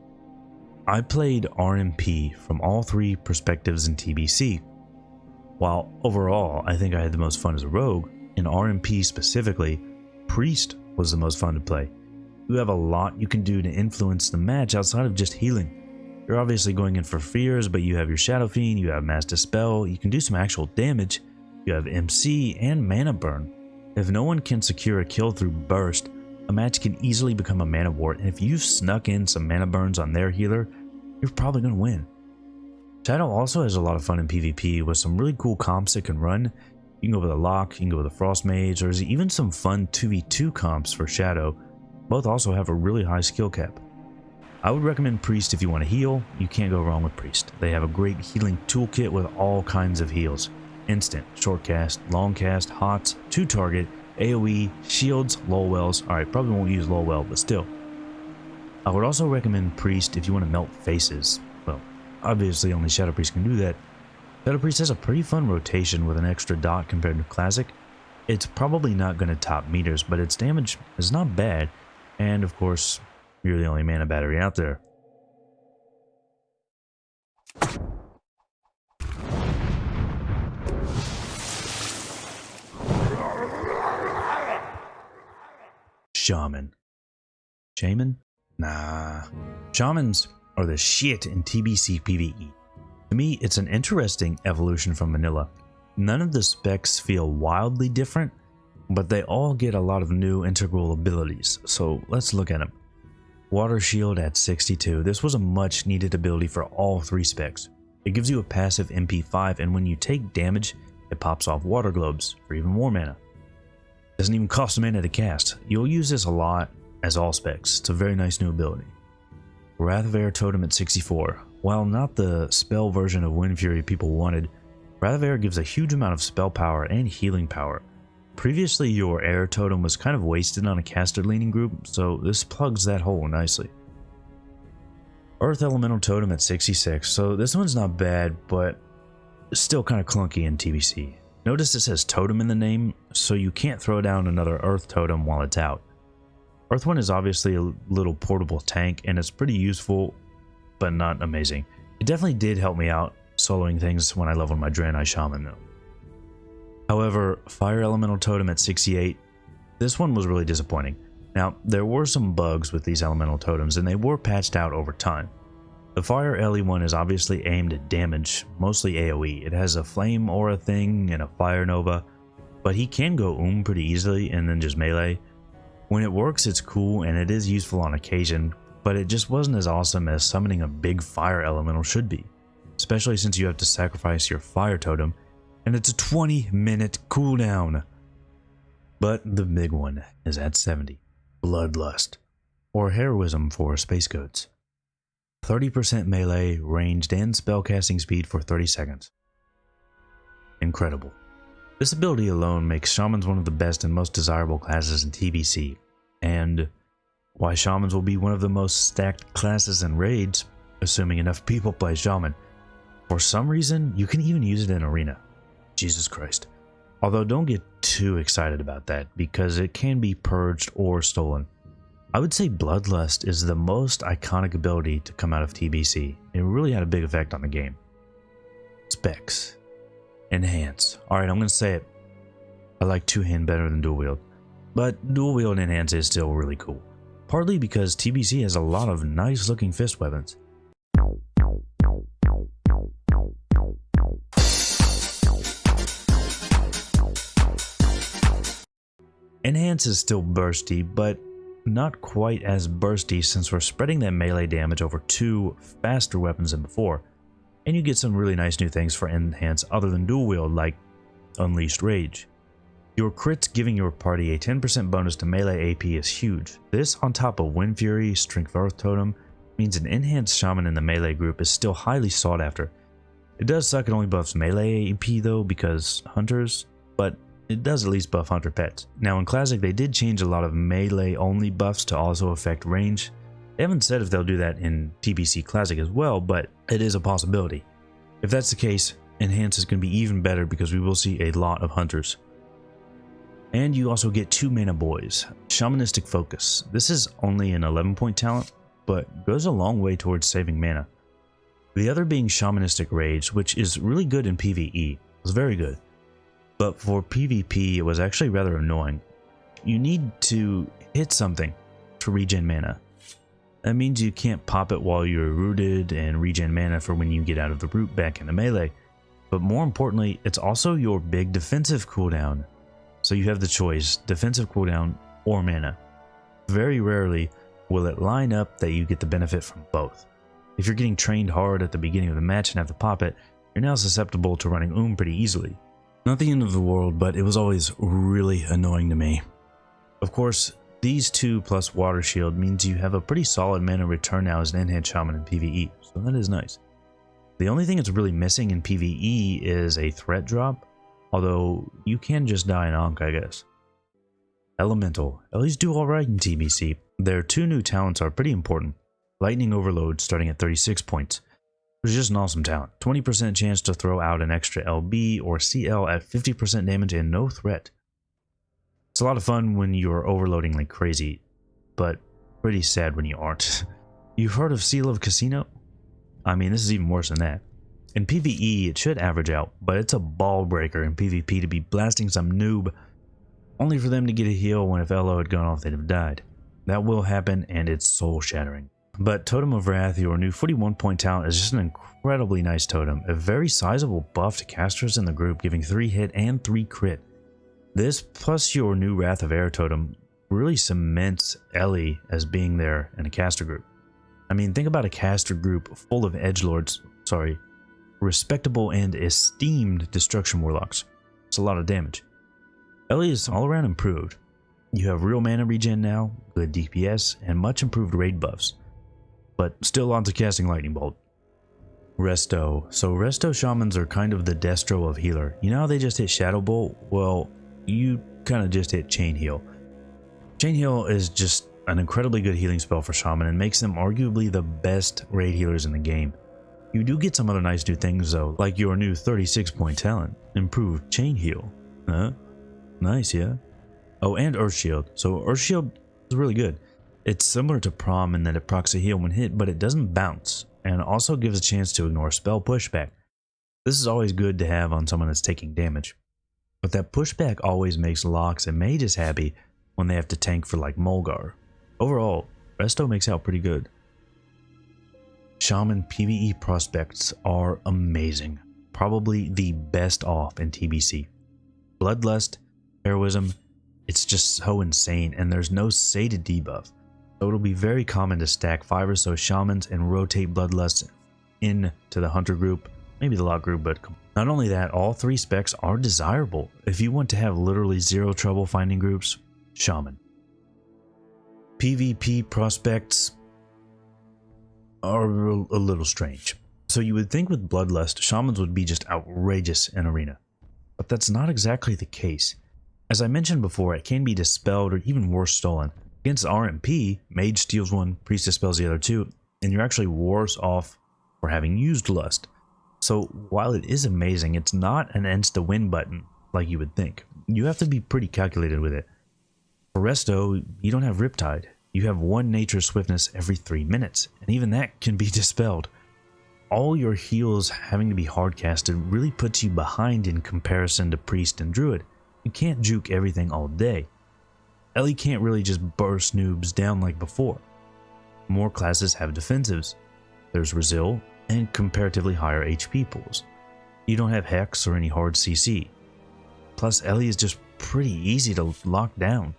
I played RMP from all 3 perspectives in TBC. While overall, I think I had the most fun as a rogue, in RMP specifically, Priest was the most fun to play. You have a lot you can do to influence the match outside of just healing. You're obviously going in for fears, but you have your Shadow Fiend, you have Mass Dispel, you can do some actual damage, you have MC and Mana Burn. If no one can secure a kill through Burst, a match can easily become a Mana Wart, and if you've snuck in some Mana Burns on their healer, you're probably going to win. Shadow also has a lot of fun in PvP with some really cool comps it can run. You can go with a Lock, you can go with a Frost Mage, or there's even some fun 2v2 comps for Shadow. Both also have a really high skill cap. I would recommend Priest if you want to heal. You can't go wrong with Priest. They have a great healing toolkit with all kinds of heals. Instant, short cast, long cast, hots, 2-target, AoE, shields, Lulwells. Alright, probably won't use Lulwell, but still. I would also recommend Priest if you want to melt faces. Well, obviously only Shadow Priest can do that. Shadow Priest has a pretty fun rotation with an extra dot compared to Classic. It's probably not going to top meters, but its damage is not bad, and of course, you're the only mana battery out there. Shaman. Shaman? Nah. Shamans are the shit in TBC PvE. To me, it's an interesting evolution from vanilla. None of the specs feel wildly different, but they all get a lot of new integral abilities, so let's look at them. Water Shield at 62. This was a much needed ability for all 3 specs. It gives you a passive MP5, and when you take damage, it pops off water globes for even more mana. Doesn't even cost mana to cast. You'll use this a lot as all specs. It's a very nice new ability. Wrath of Air Totem at 64. While not the spell version of Wind Fury people wanted, Wrath of Air gives a huge amount of spell power and healing power. Previously, your Air Totem was kind of wasted on a caster leaning group, so this plugs that hole nicely. Earth Elemental Totem at 66. So this one's not bad, but still kind of clunky in TBC. Notice it says Totem in the name, so you can't throw down another Earth Totem while it's out. Earth one is obviously a little portable tank, and it's pretty useful, but not amazing. It definitely did help me out soloing things when I leveled my Draenei Shaman though. However, Fire Elemental Totem at 68, this one was really disappointing. Now, there were some bugs with these elemental totems, and they were patched out over time. The Fire Ele one is obviously aimed at damage, mostly AoE. It has a Flame Aura thing and a Fire Nova, but he can go pretty easily and then just melee. When it works, it's cool and it is useful on occasion, but it just wasn't as awesome as summoning a big fire elemental should be, especially since you have to sacrifice your fire totem, and it's a 20-minute cooldown. But the big one is at 70, Bloodlust, or Heroism for Space Goats. 30% melee, ranged, and spellcasting speed for 30 seconds. Incredible. This ability alone makes Shamans one of the best and most desirable classes in TBC, and why Shamans will be one of the most stacked classes in raids, assuming enough people play Shaman. For some reason, you can even use it in Arena. Jesus Christ. Although don't get too excited about that, because it can be purged or stolen. I would say Bloodlust is the most iconic ability to come out of TBC. It really had a big effect on the game. Specs. Enhance. Alright, I'm going to say it. I like two-hand better than dual wield. But dual wield and enhance is still really cool. Partly because TBC has a lot of nice looking fist weapons. Enhance is still bursty, but not quite as bursty since we're spreading that melee damage over 2 faster weapons than before. And you get some really nice new things for Enhance other than dual wield, like Unleashed Rage. Your crits giving your party a 10% bonus to melee AP is huge. This, on top of Wind Fury, Strength Earth Totem, means an Enhanced Shaman in the melee group is still highly sought after. It does suck it only buffs melee AP though because Hunters, but it does at least buff Hunter pets. Now in Classic they did change a lot of melee only buffs to also affect range. They haven't said if they'll do that in TBC Classic as well, but it is a possibility. If that's the case, Enhance is going to be even better because we will see a lot of Hunters. And you also get 2 mana boys. Shamanistic Focus. This is only an 11-point talent, but goes a long way towards saving mana. The other being Shamanistic Rage, which is really good in PvE. It was very good. But for PvP, it was actually rather annoying. You need to hit something to regen mana. That means you can't pop it while you're rooted and regen mana for when you get out of the root back into melee. But more importantly, it's also your big defensive cooldown. So you have the choice, defensive cooldown or mana. Very rarely will it line up that you get the benefit from both. If you're getting trained hard at the beginning of the match and have to pop it, you're now susceptible to running pretty easily. Not the end of the world, but it was always really annoying to me. Of course, these 2 plus Water Shield means you have a pretty solid mana return now as an Enhanced Shaman in PvE, so that is nice. The only thing that's really missing in PvE is a threat drop, although you can just die in Ankh, I guess. Elemental. Elis do alright in TBC. Their 2 new talents are pretty important. Lightning Overload starting at 36 points. It's just an awesome talent. 20% chance to throw out an extra LB or CL at 50% damage and no threat. It's a lot of fun when you're overloading like crazy, but pretty sad when you aren't. You've heard of Seal of Casino? I mean, this is even worse than that. In PvE, it should average out, but it's a ball breaker in PvP to be blasting some noob, only for them to get a heal when if LO had gone off, they'd have died. That will happen, and it's soul-shattering. But Totem of Wrath, your new 41-point talent, is just an incredibly nice totem, a very sizable buff to casters in the group, giving 3 hit and 3 crit. This, plus your new Wrath of Air totem, really cements Ellie as being there in a caster group. I mean, think about a caster group full of respectable and esteemed destruction warlocks. It's a lot of damage. Ellie is all around improved. You have real mana regen now, good DPS, and much improved raid buffs. But still lots of casting lightning bolt. Resto. So Resto shamans are kind of the Destro of healer. You know how they just hit Shadow Bolt? Well, you kind of just hit Chain Heal. Chain Heal is just an incredibly good healing spell for shaman and makes them arguably the best raid healers in the game. You do get some other nice new things though, like your new 36-point talent, improved Chain Heal. Nice, yeah? Oh, and Earth Shield. So Earth Shield is really good. It's similar to Prom in that it procs a heal when hit, but it doesn't bounce, and also gives a chance to ignore spell pushback. This is always good to have on someone that's taking damage. But that pushback always makes Locks and Mages happy when they have to tank for like Mulgar. Overall, Resto makes out pretty good. Shaman PvE prospects are amazing. Probably the best off in TBC. Bloodlust, Heroism, it's just so insane, and there's no sated debuff. So it'll be very common to stack 5 or so shamans and rotate Bloodlust into the hunter group, maybe the lock group, but not only that, all 3 specs are desirable. If you want to have literally zero trouble finding groups, Shaman. PvP prospects are a little strange. So you would think with Bloodlust, shamans would be just outrageous in arena. But that's not exactly the case. As I mentioned before, it can be dispelled or even worse, stolen. Against RMP, Mage steals one, Priest dispels the other 2, and you're actually worse off for having used Lust. So while it is amazing, it's not an insta-win button like you would think. You have to be pretty calculated with it. For Resto, you don't have Riptide. You have 1 nature swiftness every 3 minutes, and even that can be dispelled. All your heals having to be hard-casted really puts you behind in comparison to Priest and Druid. You can't juke everything all day. Ellie can't really just burst noobs down like before. More classes have defensives. There's Resil and comparatively higher HP pools. You don't have Hex or any hard CC. Plus Ellie is just pretty easy to lock down.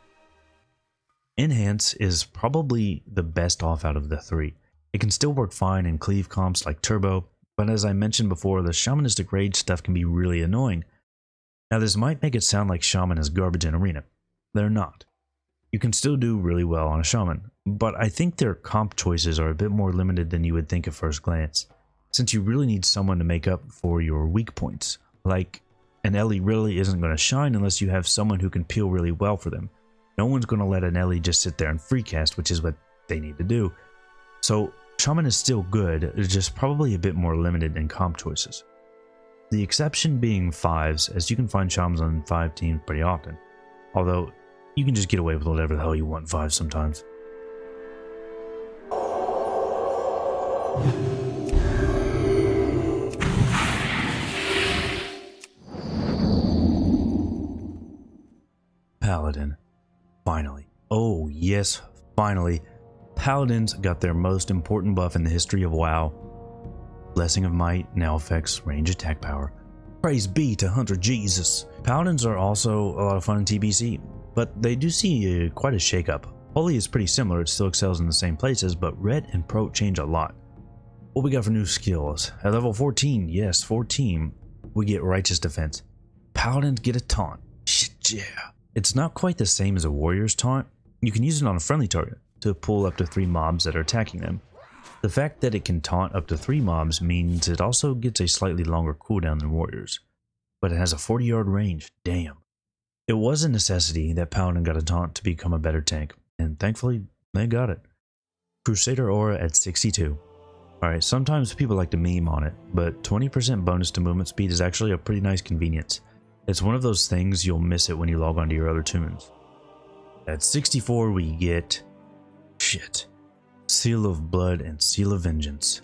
Enhance is probably the best off out of the 3. It can still work fine in cleave comps like Turbo, but as I mentioned before, the shamanistic rage stuff can be really annoying. Now this might make it sound like Shaman is garbage in arena. They're not. You can still do really well on a Shaman, but I think their comp choices are a bit more limited than you would think at first glance, since you really need someone to make up for your weak points. Like, an Ellie really isn't going to shine unless you have someone who can peel really well for them. No one's going to let an Ellie just sit there and free cast, which is what they need to do. So Shaman is still good, it's just probably a bit more limited in comp choices. The exception being 5s, as you can find Shamans on 5 teams pretty often. Although, you can just get away with whatever the hell you want in 5 sometimes. Paladin. Finally. Oh yes, finally. Paladins got their most important buff in the history of WoW. Blessing of Might now affects range attack power. Praise be to Hunter Jesus. Paladins are also a lot of fun in TBC, but they do see quite a shakeup. Holy is pretty similar, it still excels in the same places, but Red and Pro change a lot. What we got for new skills? At level 14, yes, 14, we get Righteous Defense. Paladins get a taunt. Shit, yeah. It's not quite the same as a warrior's taunt. You can use it on a friendly target to pull up to 3 mobs that are attacking them. The fact that it can taunt up to 3 mobs means it also gets a slightly longer cooldown than warriors. But it has a 40-yard range, damn. It was a necessity that Paladin got a taunt to become a better tank, and thankfully, they got it. Crusader Aura at 62. Alright, sometimes people like to meme on it, but 20% bonus to movement speed is actually a pretty nice convenience. It's one of those things you'll miss it when you log onto your other tunes. At 64 we get... shit. Seal of Blood and Seal of Vengeance.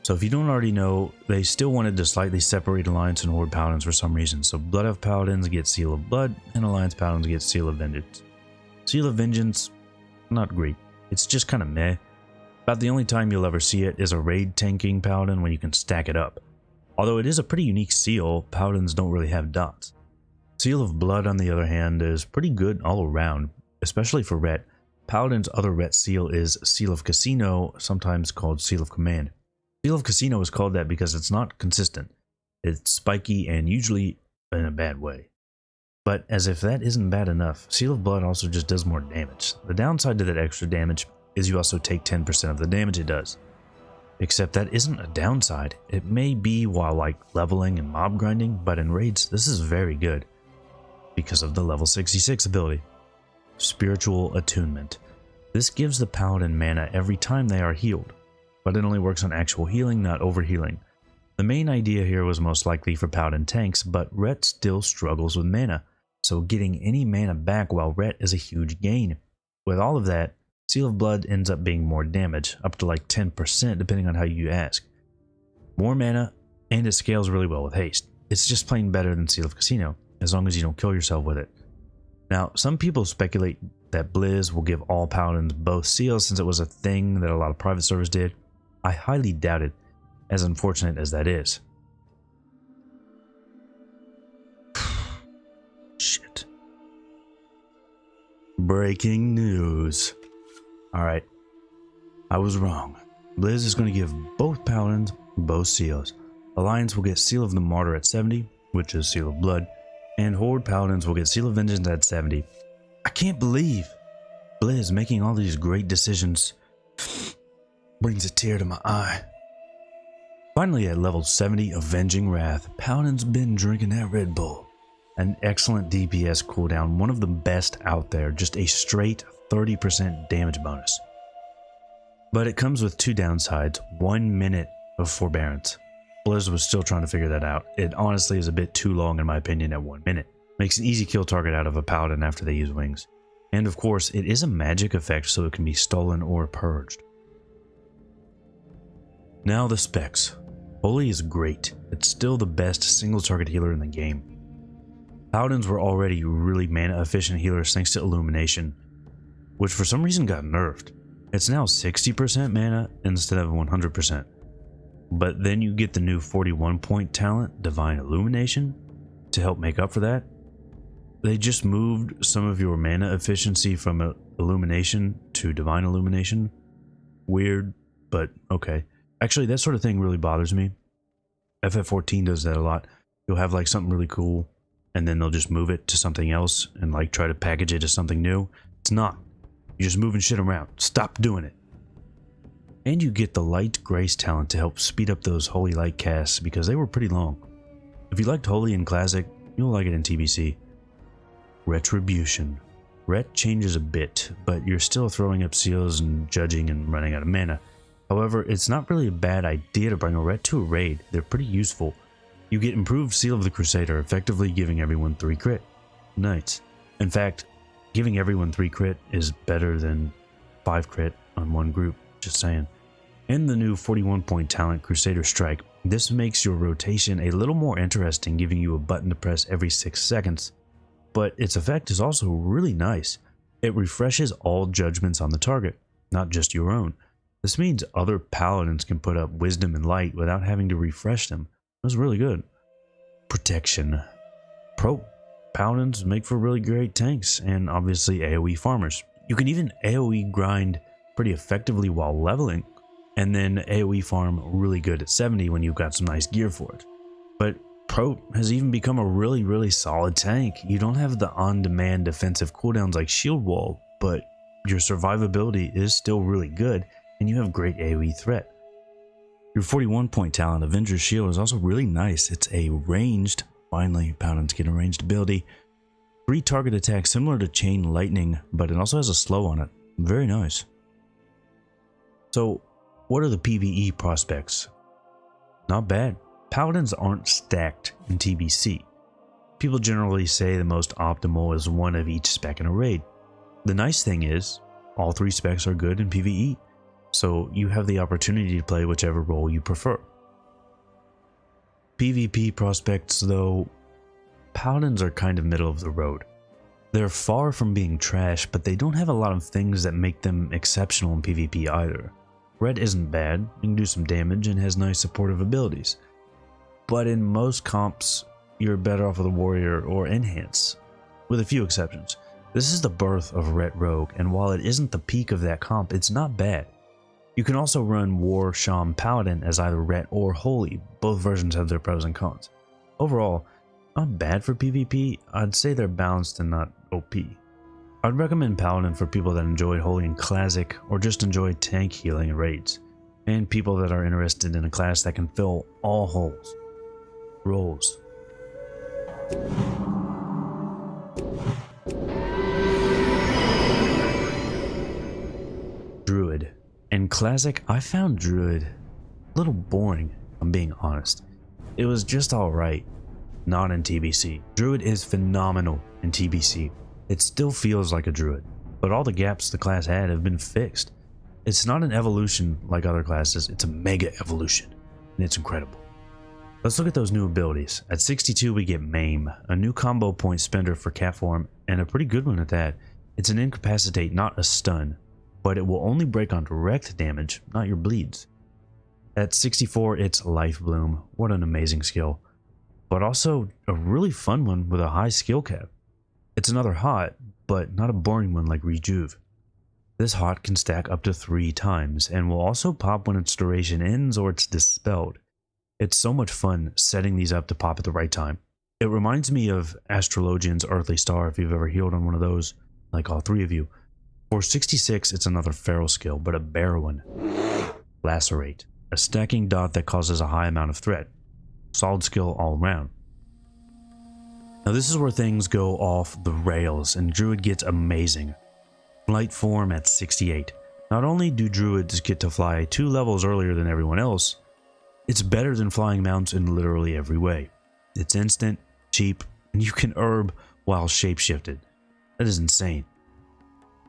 So if you don't already know, they still wanted to slightly separate Alliance and Horde Paladins for some reason. So Blood Elf Paladins get Seal of Blood, and Alliance Paladins get Seal of Vengeance. Seal of Vengeance, not great. It's just kind of meh. About the only time you'll ever see it is a raid tanking Paladin when you can stack it up. Although it is a pretty unique seal, Paladins don't really have dots. Seal of Blood, on the other hand, is pretty good all around, especially for Ret. Paladin's other Ret seal is Seal of Casino, sometimes called Seal of Command. Seal of Casino is called that because it's not consistent. It's spiky and usually in a bad way. But as if that isn't bad enough, Seal of Blood also just does more damage. The downside to that extra damage is you also take 10% of the damage it does. Except that isn't a downside. It may be while like leveling and mob grinding, but in raids this is very good because of the level 66 ability. Spiritual Attunement. This gives the Paladin mana every time they are healed, but it only works on actual healing, not overhealing. The main idea here was most likely for Paladin tanks, but Ret still struggles with mana, so getting any mana back while Ret is a huge gain. With all of that, Seal of Blood ends up being more damage, up to like 10% depending on how you ask. More mana, and it scales really well with haste. It's just plain better than Seal of Casino, as long as you don't kill yourself with it. Now, some people speculate that Blizz will give all Paladins both seals since it was a thing that a lot of private servers did. I highly doubt it, as unfortunate as that is. Shit. Breaking news. Alright, I was wrong. Blizz is going to give both Paladins both seals. Alliance will get Seal of the Martyr at 70, which is Seal of Blood, and Horde Paladins will get Seal of Vengeance at 70. I can't believe Blizz making all these great decisions brings a tear to my eye. Finally, at level 70, Avenging Wrath, Paladin's been drinking that Red Bull. An excellent DPS cooldown, one of the best out there, just a straight 30% damage bonus. But it comes with two downsides. 1 minute of forbearance. Blizz was still trying to figure that out. It honestly is a bit too long in my opinion at 1 minute. Makes an easy kill target out of a Paladin after they use wings. And of course, it is a magic effect, so it can be stolen or purged. Now the specs. Holy is great. It's still the best single target healer in the game. Paladins were already really mana efficient healers thanks to Illumination, which for some reason got nerfed. It's now 60% mana instead of 100%. But then you get the new 41 point talent, Divine Illumination, to help make up for that. They just moved some of your mana efficiency from Illumination to Divine Illumination. Weird, but okay. Actually, that sort of thing really bothers me. FF14 does that a lot. You'll have like something really cool, and then they'll just move it to something else and like try to package it as something new. It's not. You're just moving shit around. Stop doing it. And you get the Light Grace talent to help speed up those Holy Light casts because they were pretty long. If you liked Holy in Classic, you'll like it in TBC. Retribution. Ret changes a bit, but you're still throwing up seals and judging and running out of mana. However, it's not really a bad idea to bring a Ret to a raid. They're pretty useful. You get improved Seal of the Crusader, effectively giving everyone 3 crit. Nice. In fact, giving everyone 3 crit is better than 5 crit on one group, just saying. And the new 41 point talent, Crusader Strike. This makes your rotation a little more interesting, giving you a button to press every 6 seconds. But its effect is also really nice. It refreshes all judgments on the target, not just your own. This means other Paladins can put up Wisdom and Light without having to refresh them. That's really good. Protection. Paladins make for really great tanks, and obviously AoE farmers. You can even AoE grind pretty effectively while leveling, and then AoE farm really good at 70 when you've got some nice gear for it. But Pro has even become a really solid tank. You don't have the on-demand defensive cooldowns like Shield Wall, but your survivability is still really good, and you have great AoE threat. Your 41 point talent, Avenger's Shield, is also really nice. It's a ranged, finally Paladins get a ranged ability. 3 target attacks similar to Chain Lightning, but it also has a slow on it. Very nice. So What are the PvE prospects? Not bad. Paladins aren't stacked in TBC. People generally say the most optimal is one of each spec in a raid. The nice thing is, all 3 specs are good in PvE, so you have the opportunity to play whichever role you prefer. PvP prospects though, Paladins are kind of middle of the road. They're far from being trash, but they don't have a lot of things that make them exceptional in PvP either. Red isn't bad, you can do some damage and has nice supportive abilities. But in most comps, you're better off with a warrior or enhance, with a few exceptions. This is the birth of Ret Rogue, and while it isn't the peak of that comp, it's not bad. You can also run War Shaman Paladin as either Ret or Holy, both versions have their pros and cons. Overall, not bad for PvP, I'd say they're balanced and not OP. I'd recommend Paladin for people that enjoy Holy and Classic, or just enjoy tank healing in raids, and people that are interested in a class that can fill all holes. Roles. Druid. In Classic, I found Druid a little boring, if I'm being honest. It was just alright, not in TBC. Druid is phenomenal in TBC. It still feels like a Druid, but all the gaps the class had have been fixed. It's not an evolution like other classes, it's a mega evolution, and it's incredible. Let's look at those new abilities. At 62 we get Maim, a new combo point spender for cat form, and a pretty good one at that. It's an incapacitate, not a stun, but it will only break on direct damage, not your bleeds. At 64 it's Life Bloom, what an amazing skill, but also a really fun one with a high skill cap. It's another hot, but not a boring one like Rejuve. This hot can stack up to 3 times, and will also pop when its duration ends or it's dispelled. It's so much fun setting these up to pop at the right time. It reminds me of Astrologian's Earthly Star if you've ever healed on one of those, like all 3 of you. For 66 it's another feral skill, but a bear one. Lacerate, a stacking dot that causes a high amount of threat. Solid skill all around. Now this is where things go off the rails and Druid gets amazing. Flight form at 68. Not only do Druids get to fly 2 levels earlier than everyone else, it's better than flying mounts in literally every way. It's instant, cheap, and you can herb while shapeshifted. That is insane.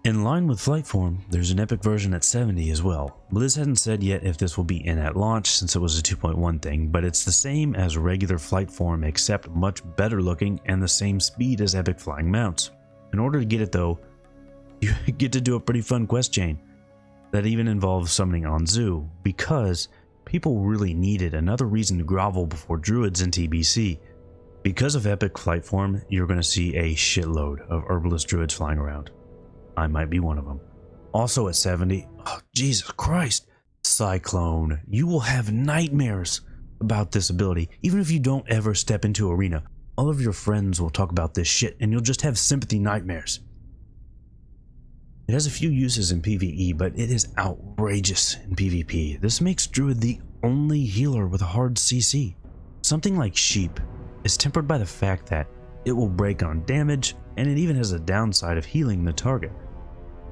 In line with flight form, there's an epic version at 70 as well. Blizz hasn't said yet if this will be in at launch since it was a 2.1 thing, but it's the same as regular flight form except much better looking and the same speed as epic flying mounts. In order to get it though, you get to do a pretty fun quest chain that even involves summoning Anzu, because people really needed another reason to grovel before Druids in TBC. Because of epic flight form, you're going to see a shitload of herbalist Druids flying around. I might be one of them. Also at 70, oh, Jesus Christ, Cyclone. You will have nightmares about this ability. Even if you don't ever step into arena, all of your friends will talk about this shit and you'll just have sympathy nightmares. It has a few uses in PvE, but it is outrageous in PvP. This makes Druid the only healer with a hard CC. Something like Sheep is tempered by the fact that it will break on damage, and it even has a downside of healing the target.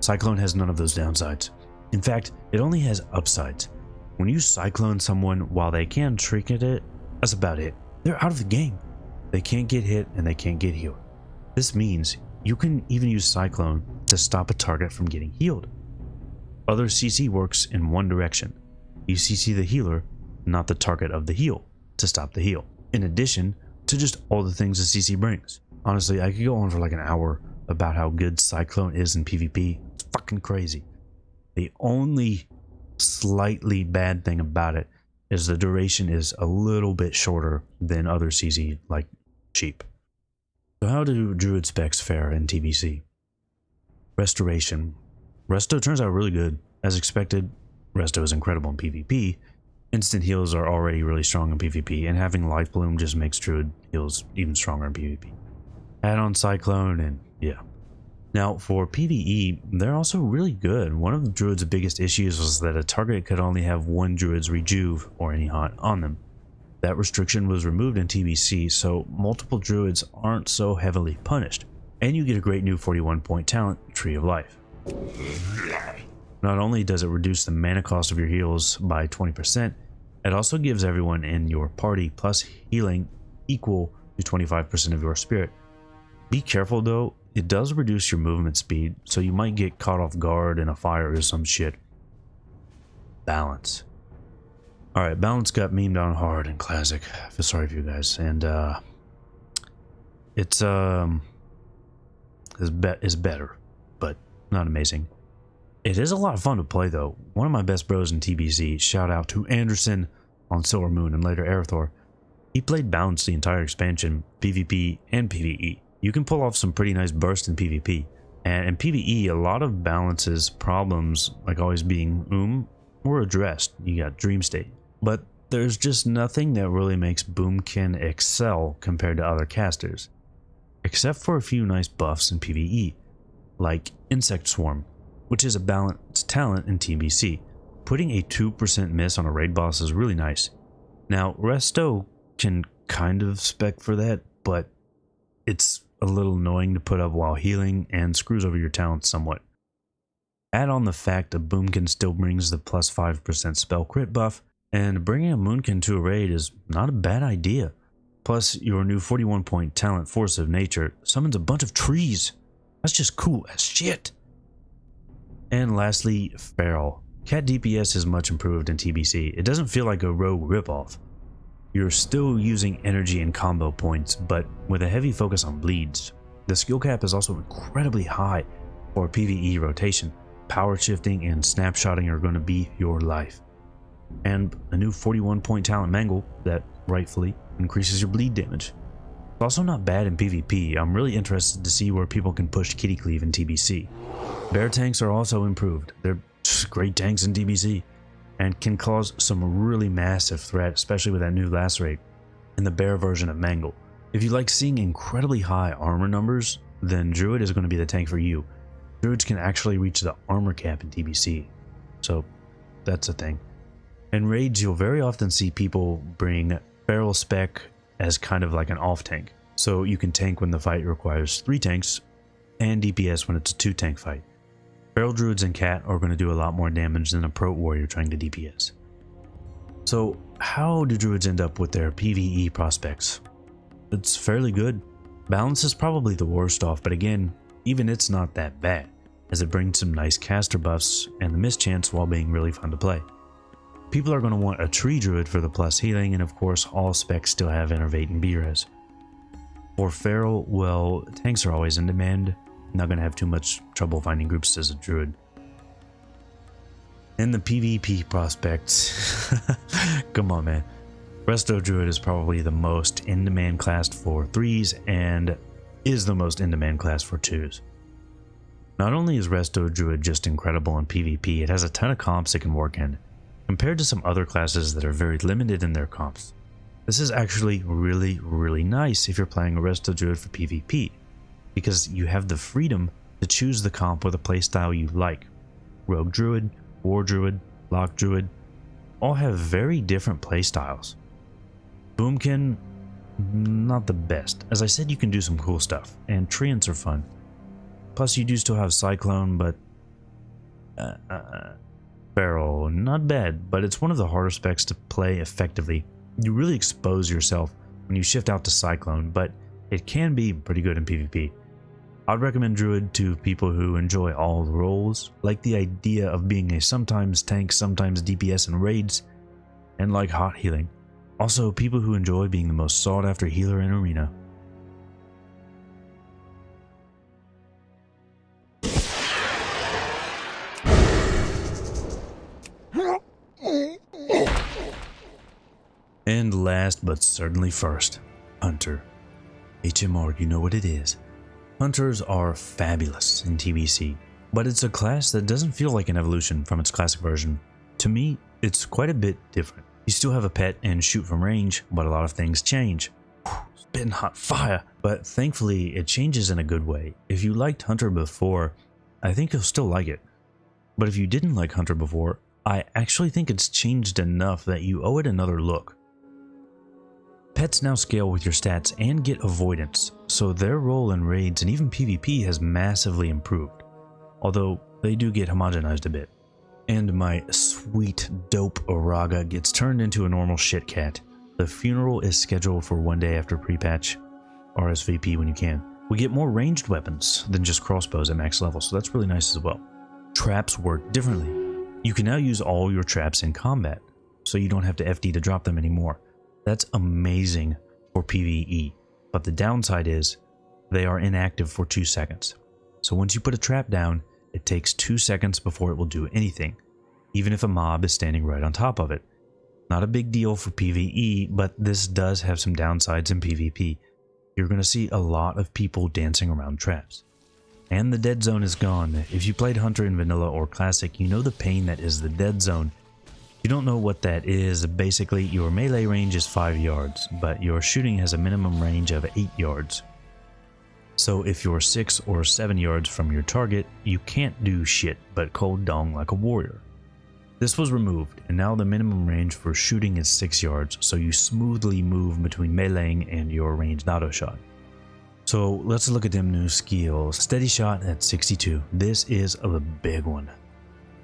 Cyclone has none of those downsides. In fact, it only has upsides. When you cyclone someone while they can trinket it, that's about it. They're out of the game. They can't get hit and they can't get healed. This means you can even use Cyclone to stop a target from getting healed. Other CC works in one direction. You CC the healer, not the target of the heal, to stop the heal. In addition to just all the things the CC brings. Honestly, I could go on for like an hour about how good Cyclone is in PvP. It's fucking crazy. The only slightly bad thing about it is the duration is a little bit shorter than other CC like Sheep. So how do Druid specs fare in TBC? Restoration. Resto turns out really good. As expected, Resto is incredible in PvP. Instant heals are already really strong in PvP, and having Life Bloom just makes Druid heals even stronger in PvP. Add on Cyclone and yeah. Now for PvE, they're also really good. One of the Druid's biggest issues was that a target could only have 1 Druid's Rejuve or any hot on them. That restriction was removed in TBC, so multiple Druids aren't so heavily punished. And you get a great new 41 point talent, Tree of Life. Not only does it reduce the mana cost of your heals by 20%, it also gives everyone in your party plus healing equal to 25% of your spirit. Be careful though, it does reduce your movement speed, so you might get caught off guard in a fire or some shit. Balance. Alright, balance got memed on hard in Classic. I feel sorry for you guys. And it's better, but not amazing. It is a lot of fun to play though. One of my best bros in TBC, shout out to Anderson on Silver Moon and later Arathor. He played balanced the entire expansion, PvP and PvE. You can pull off some pretty nice bursts in PvP. And in PvE, a lot of balance's problems, like always being were addressed. You got Dream State. But there's just nothing that really makes Boomkin excel compared to other casters. Except for a few nice buffs in PvE, like Insect Swarm, which is a balanced talent in TBC. Putting a 2% miss on a raid boss is really nice. Now, Resto can kind of spec for that, but it's a little annoying to put up while healing and screws over your talents somewhat. Add on the fact that Boomkin still brings the plus 5% spell crit buff, and bringing a Moonkin to a raid is not a bad idea. Plus, your new 41-point talent Force of Nature summons a bunch of trees. That's just cool as shit. And lastly, Feral. Cat DPS is much improved in TBC. It doesn't feel like a rogue ripoff. You're still using energy and combo points, but with a heavy focus on bleeds. The skill cap is also incredibly high for PvE rotation. Power shifting and snapshotting are going to be your life. And a new 41-point talent Mangle that rightfully increases your bleed damage. It's also not bad in PvP. I'm really interested to see where people can push Kitty Cleave in TBC. Bear tanks are also improved. They're just great tanks in TBC and can cause some really massive threat, especially with that new Lacerate in the bear version of Mangle. If you like seeing incredibly high armor numbers, then Druid is going to be the tank for you. Druids can actually reach the armor cap in TBC, so that's a thing. In raids, you'll very often see people bring Feral spec as kind of like an off tank, so you can tank when the fight requires 3 tanks, and DPS when it's a 2-tank fight. Feral Druids and Cat are going to do a lot more damage than a Pro Warrior trying to DPS. So how do Druids end up with their PvE prospects? It's fairly good. Balance is probably the worst off, but again, even it's not that bad, as it brings some nice caster buffs and the mischance while being really fun to play. People are going to want a Tree Druid for the plus healing, and of course all specs still have Innervate and B-Res. For Feral, well, tanks are always in demand. Not going to have too much trouble finding groups as a Druid. And the PvP prospects, come on man. Resto Druid is probably the most in-demand class for 3s and is the most in-demand class for 2s. Not only is Resto Druid just incredible in PvP, it has a ton of comps it can work in, compared to some other classes that are very limited in their comps. This is actually really nice if you're playing a Resto Druid for PvP, because you have the freedom to choose the comp or the playstyle you like. Rogue Druid, War Druid, Lock Druid, all have very different playstyles. Boomkin, not the best. As I said, you can do some cool stuff, and Treants are fun. Plus you do still have Cyclone, but Feral, not bad, but it's one of the harder specs to play effectively. You really expose yourself when you shift out to Cyclone, but it can be pretty good in PvP. I'd recommend Druid to people who enjoy all the roles, like the idea of being a sometimes tank, sometimes DPS in raids, and like hot healing. Also, people who enjoy being the most sought after healer in Arena. And last but certainly first, Hunter. HMR, you know what it is. Hunters are fabulous in TBC, but it's a class that doesn't feel like an evolution from its classic version. To me, it's quite a bit different. You still have a pet and shoot from range, but a lot of things change. Spitting hot fire! But thankfully, it changes in a good way. If you liked Hunter before, I think you'll still like it. But if you didn't like Hunter before, I actually think it's changed enough that you owe it another look. Pets now scale with your stats and get avoidance, so their role in raids and even PvP has massively improved, although they do get homogenized a bit. And my sweet dope Araga gets turned into a normal shit cat. The funeral is scheduled for one day after pre-patch. RSVP when you can. We get more ranged weapons than just crossbows at max level, so that's really nice as well. Traps work differently. You can now use all your traps in combat, so you don't have to FD to drop them anymore. That's amazing for PvE, but the downside is they are inactive for 2 seconds. So once you put a trap down, it takes 2 seconds before it will do anything, even if a mob is standing right on top of it. Not a big deal for PvE, but this does have some downsides in PvP. You're going to see a lot of people dancing around traps. And the dead zone is gone. If you played Hunter in Vanilla or Classic, you know the pain that is the dead zone. If you don't know what that is, basically your melee range is 5 yards, but your shooting has a minimum range of 8 yards. So if you're 6 or 7 yards from your target, you can't do shit but cold dong like a warrior. This was removed, and now the minimum range for shooting is 6 yards, so you smoothly move between meleeing and your ranged auto shot. So let's look at them new skills. Steady shot at 62. This is the big one.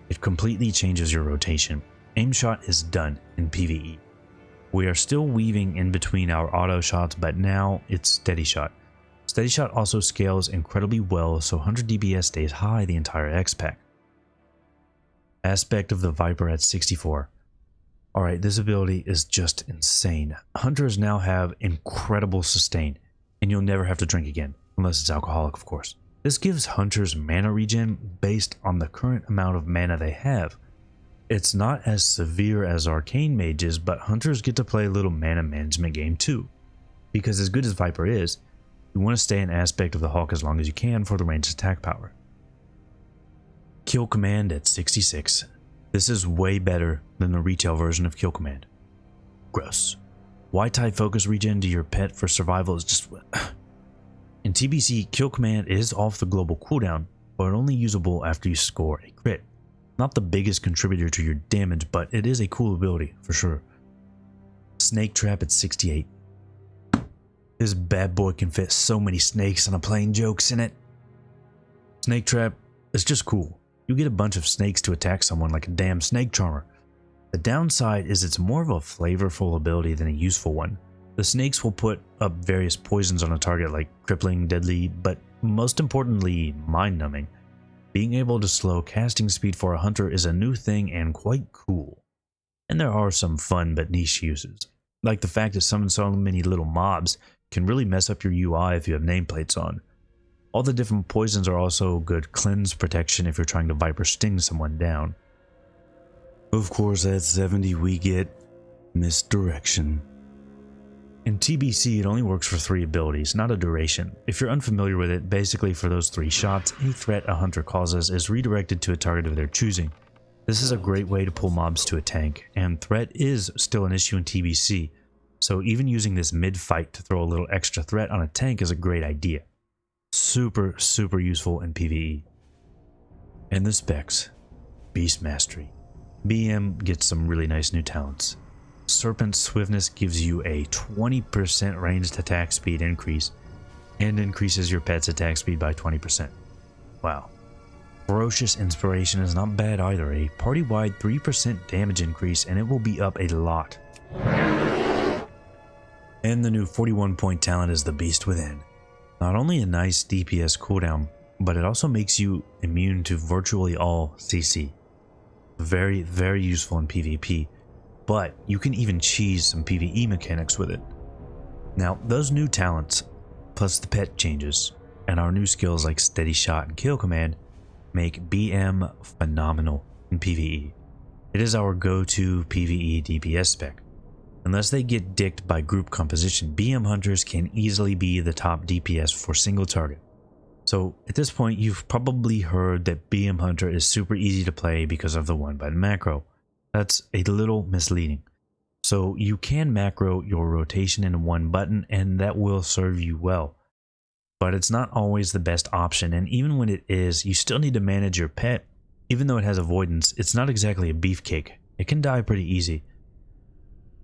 It completely changes your rotation. Aim shot is done in PvE. We are still weaving in between our auto shots, but now it's steady shot. Steady shot also scales incredibly well, so 100 DPS stays high the entire X-Pack. Aspect of the Viper at 64. Alright, this ability is just insane. Hunters now have incredible sustain, and you'll never have to drink again, unless it's alcoholic of course. This gives hunters mana regen based on the current amount of mana they have. It's not as severe as arcane mages, but hunters get to play a little mana management game too. Because as good as Viper is, you want to stay in aspect of the Hawk as long as you can for the ranged attack power. Kill Command at 66. This is way better than the retail version of Kill Command. Gross. White tie focus regen to your pet for survival is just... In TBC, Kill Command is off the global cooldown, but only usable after you score a crit. Not the biggest contributor to your damage, but it is a cool ability for sure. Snake Trap at 68. This bad boy can fit so many snakes on a plane, jokes in it. Snake Trap is just cool. You get a bunch of snakes to attack someone like a damn snake charmer. The downside is it's more of a flavorful ability than a useful one. The snakes will put up various poisons on a target like crippling, deadly, but most importantly, mind-numbing. Being able to slow casting speed for a hunter is a new thing and quite cool. And there are some fun but niche uses, like the fact that summoning so many little mobs can really mess up your UI if you have nameplates on. All the different poisons are also good cleanse protection if you're trying to Viper Sting someone down. Of course, at 70 we get Misdirection. In TBC, it only works for 3 abilities, not a duration. If you're unfamiliar with it, basically for those 3 shots, any threat a hunter causes is redirected to a target of their choosing. This is a great way to pull mobs to a tank, and threat is still an issue in TBC, so even using this mid-fight to throw a little extra threat on a tank is a great idea. Super useful in PvE. And the specs. Beast Mastery. BM gets some really nice new talents. Serpent Swiftness gives you a 20% ranged attack speed increase and increases your pet's attack speed by 20%. Wow. Ferocious Inspiration is not bad either, a party-wide 3% damage increase, and it will be up a lot. And the new 41-point talent is the Beast Within. Not only a nice DPS cooldown, but it also makes you immune to virtually all CC. Very useful in PvP, but you can even cheese some PvE mechanics with it. Now, those new talents, plus the pet changes, and our new skills like Steady Shot and Kill Command, make BM phenomenal in PvE. It is our go-to PvE DPS spec. Unless they get dicked by group composition, BM hunters can easily be the top DPS for single target. So at this point, you've probably heard that BM hunter is super easy to play because of the one button macro. That's a little misleading. So you can macro your rotation in one button and that will serve you well. But it's not always the best option, and even when it is, you still need to manage your pet. Even though it has avoidance, it's not exactly a beefcake. It can die pretty easy.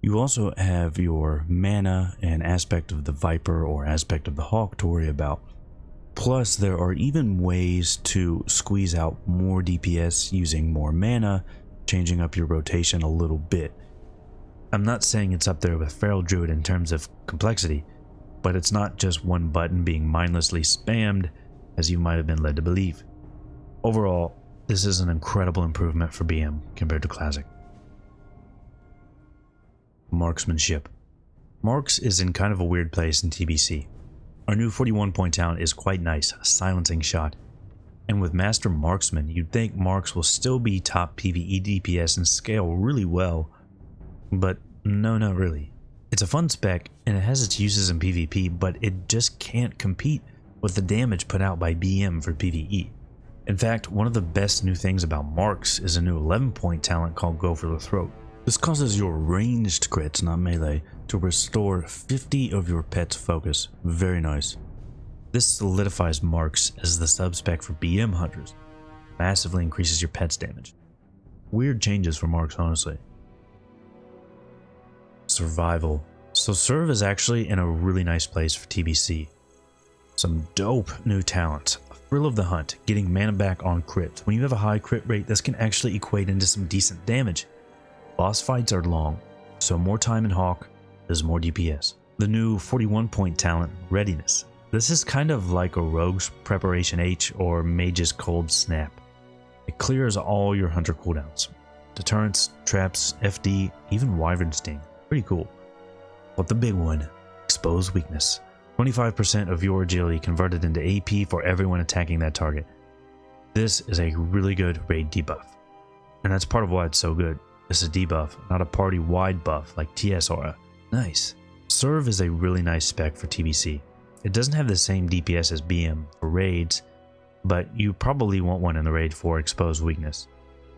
You also have your mana and aspect of the Viper or aspect of the Hawk to worry about. Plus, there are even ways to squeeze out more DPS using more mana, changing up your rotation a little bit. I'm not saying it's up there with Feral Druid in terms of complexity, but it's not just one button being mindlessly spammed as you might have been led to believe. Overall, this is an incredible improvement for BM compared to Classic. Marksmanship. Marks is in kind of a weird place in TBC. Our new 41 point talent is quite nice, a silencing shot. And with Master Marksman, you'd think Marks will still be top PvE DPS and scale really well, but no, not really. It's a fun spec and it has its uses in PvP, but it just can't compete with the damage put out by BM for PvE. In fact, one of the best new things about Marks is a new 11 point talent called Go for the Throat. This causes your ranged crits, not melee, to restore 50 of your pet's focus. Very nice. This solidifies Marks as the sub-spec for BM hunters. Massively increases your pet's damage. Weird changes for Marks, honestly. Survival. So Serve is actually in a really nice place for TBC. Some dope new talents. Thrill of the Hunt, getting mana back on crits. When you have a high crit rate, this can actually equate into some decent damage. Boss fights are long, so more time in Hawk is more DPS. The new 41 point talent, Readiness. This is kind of like a Rogue's Preparation H or Mage's Cold Snap. It clears all your hunter cooldowns. Deterrence, traps, FD, even Wyvern Sting. Pretty cool. But the big one, Expose Weakness. 25% of your agility converted into AP for everyone attacking that target. This is a really good raid debuff. And that's part of why it's so good. This is a debuff, not a party-wide buff like TS Aura. Nice. Serve is a really nice spec for TBC. It doesn't have the same DPS as BM for raids, but you probably want one in the raid for Exposed Weakness.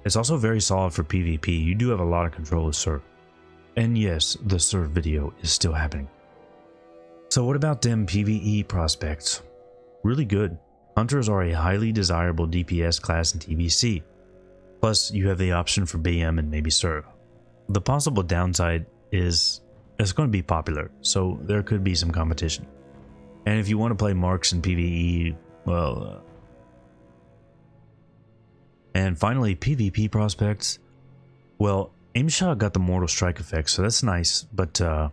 It's also very solid for PvP. You do have a lot of control with Serve. And yes, the Serve video is still happening. So what about them PvE prospects? Really good. Hunters are a highly desirable DPS class in TBC. Plus, you have the option for BM and maybe Serve. The possible downside is it's going to be popular, so there could be some competition. And if you want to play Marks in PvE, well... And finally, PvP prospects. Well, Aimshot got the Mortal Strike effect, so that's nice, but alright,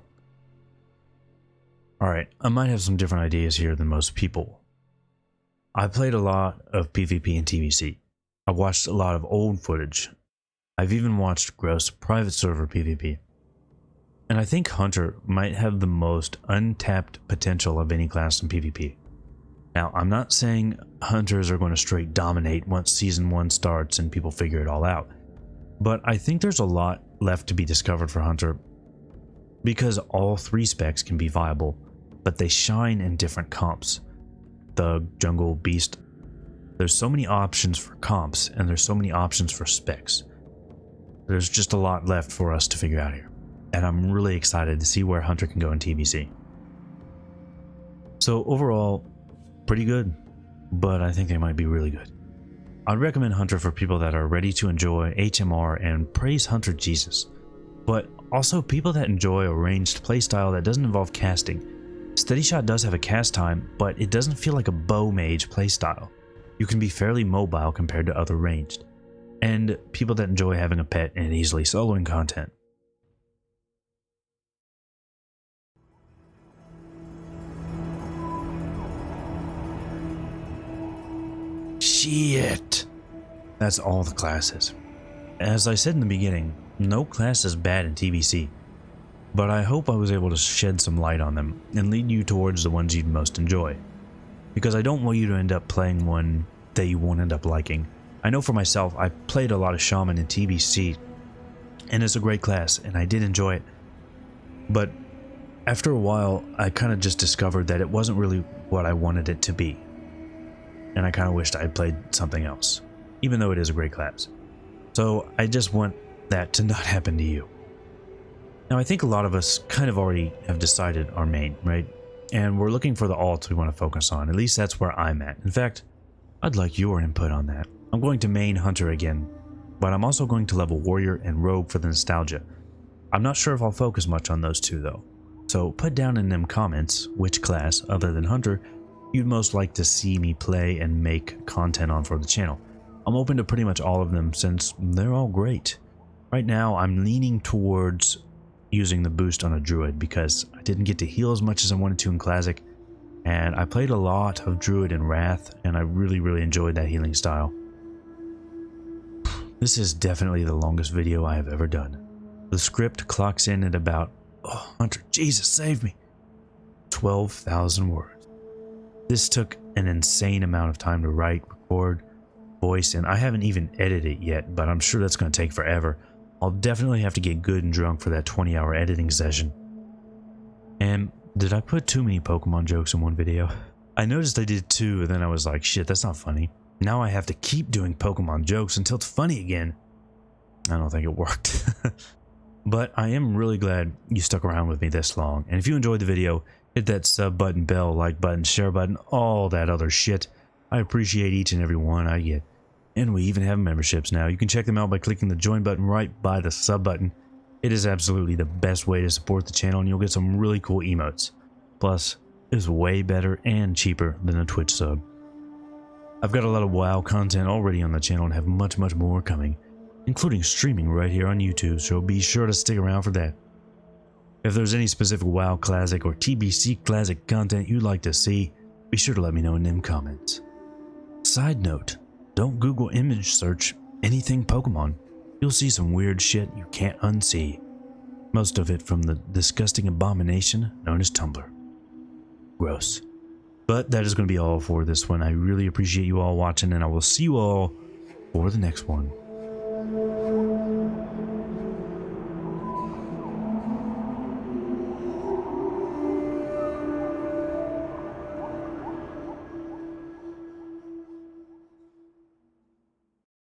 I might have some different ideas here than most people. I played a lot of PvP and TBC. I've watched a lot of old footage. I've even watched gross private server PvP. And I think Hunter might have the most untapped potential of any class in PvP. Now, I'm not saying Hunters are going to straight dominate once Season 1 starts and people figure it all out. But I think there's a lot left to be discovered for Hunter. Because all three specs can be viable, but they shine in different comps. Thug, Jungle, Beast. There's so many options for comps, and there's so many options for specs. There's just a lot left for us to figure out here. And I'm really excited to see where Hunter can go in TBC. So overall, pretty good, but I think they might be really good. I'd recommend Hunter for people that are ready to enjoy HMR and praise Hunter Jesus, but also people that enjoy a ranged playstyle that doesn't involve casting. Steady Shot does have a cast time, but it doesn't feel like a bow mage playstyle. You can be fairly mobile compared to other ranged, and people that enjoy having a pet and easily soloing content. Shit. That's all the classes. As I said in the beginning, no class is bad in TBC, but I hope I was able to shed some light on them and lead you towards the ones you'd most enjoy. Because I don't want you to end up playing one that you won't end up liking. I know for myself, I played a lot of Shaman in TBC, and it's a great class, and I did enjoy it. But after a while, I kind of just discovered that it wasn't really what I wanted it to be. And I kind of wished I had played something else, even though it is a great class. So I just want that to not happen to you. Now I think a lot of us kind of already have decided our main, right? And we're looking for the alts we want to focus on. At least that's where I'm at. In fact, I'd like your input on that. I'm going to main Hunter again, but I'm also going to level Warrior and Rogue for the nostalgia. I'm not sure if I'll focus much on those two though. So put down in them comments which class, other than Hunter, you'd most like to see me play and make content on for the channel. I'm open to pretty much all of them since they're all great. Right now, I'm leaning towards using the boost on a Druid because I didn't get to heal as much as I wanted to in Classic, and I played a lot of Druid in Wrath, and I really enjoyed that healing style. This is definitely the longest video I have ever done. The script clocks in at about, oh Hunter, Jesus save me, 12,000 words. This took an insane amount of time to write, record, voice, and I haven't even edited it yet, but I'm sure that's going to take forever. I'll definitely have to get good and drunk for that 20-hour editing session. And did I put too many Pokemon jokes in one video? I noticed I did 2, and then I was like, shit, that's not funny. Now I have to keep doing Pokemon jokes until it's funny again. I don't think it worked. But I am really glad you stuck around with me this long. And if you enjoyed the video, hit that sub button, bell, like button, share button, all that other shit. I appreciate each and every one I get. And we even have memberships now. You can check them out by clicking the join button right by the sub button. It is absolutely the best way to support the channel, and you'll get some really cool emotes. Plus, it's way better and cheaper than a Twitch sub. I've got a lot of WoW content already on the channel and have much more coming, including streaming right here on YouTube, so be sure to stick around for that. If there's any specific WoW Classic or TBC Classic content you'd like to see, be sure to let me know in them comments. Side note, don't Google image search anything Pokemon. You'll see some weird shit you can't unsee. Most of it from the disgusting abomination known as Tumblr. Gross. But that is going to be all for this one. I really appreciate you all watching, and I will see you all for the next one.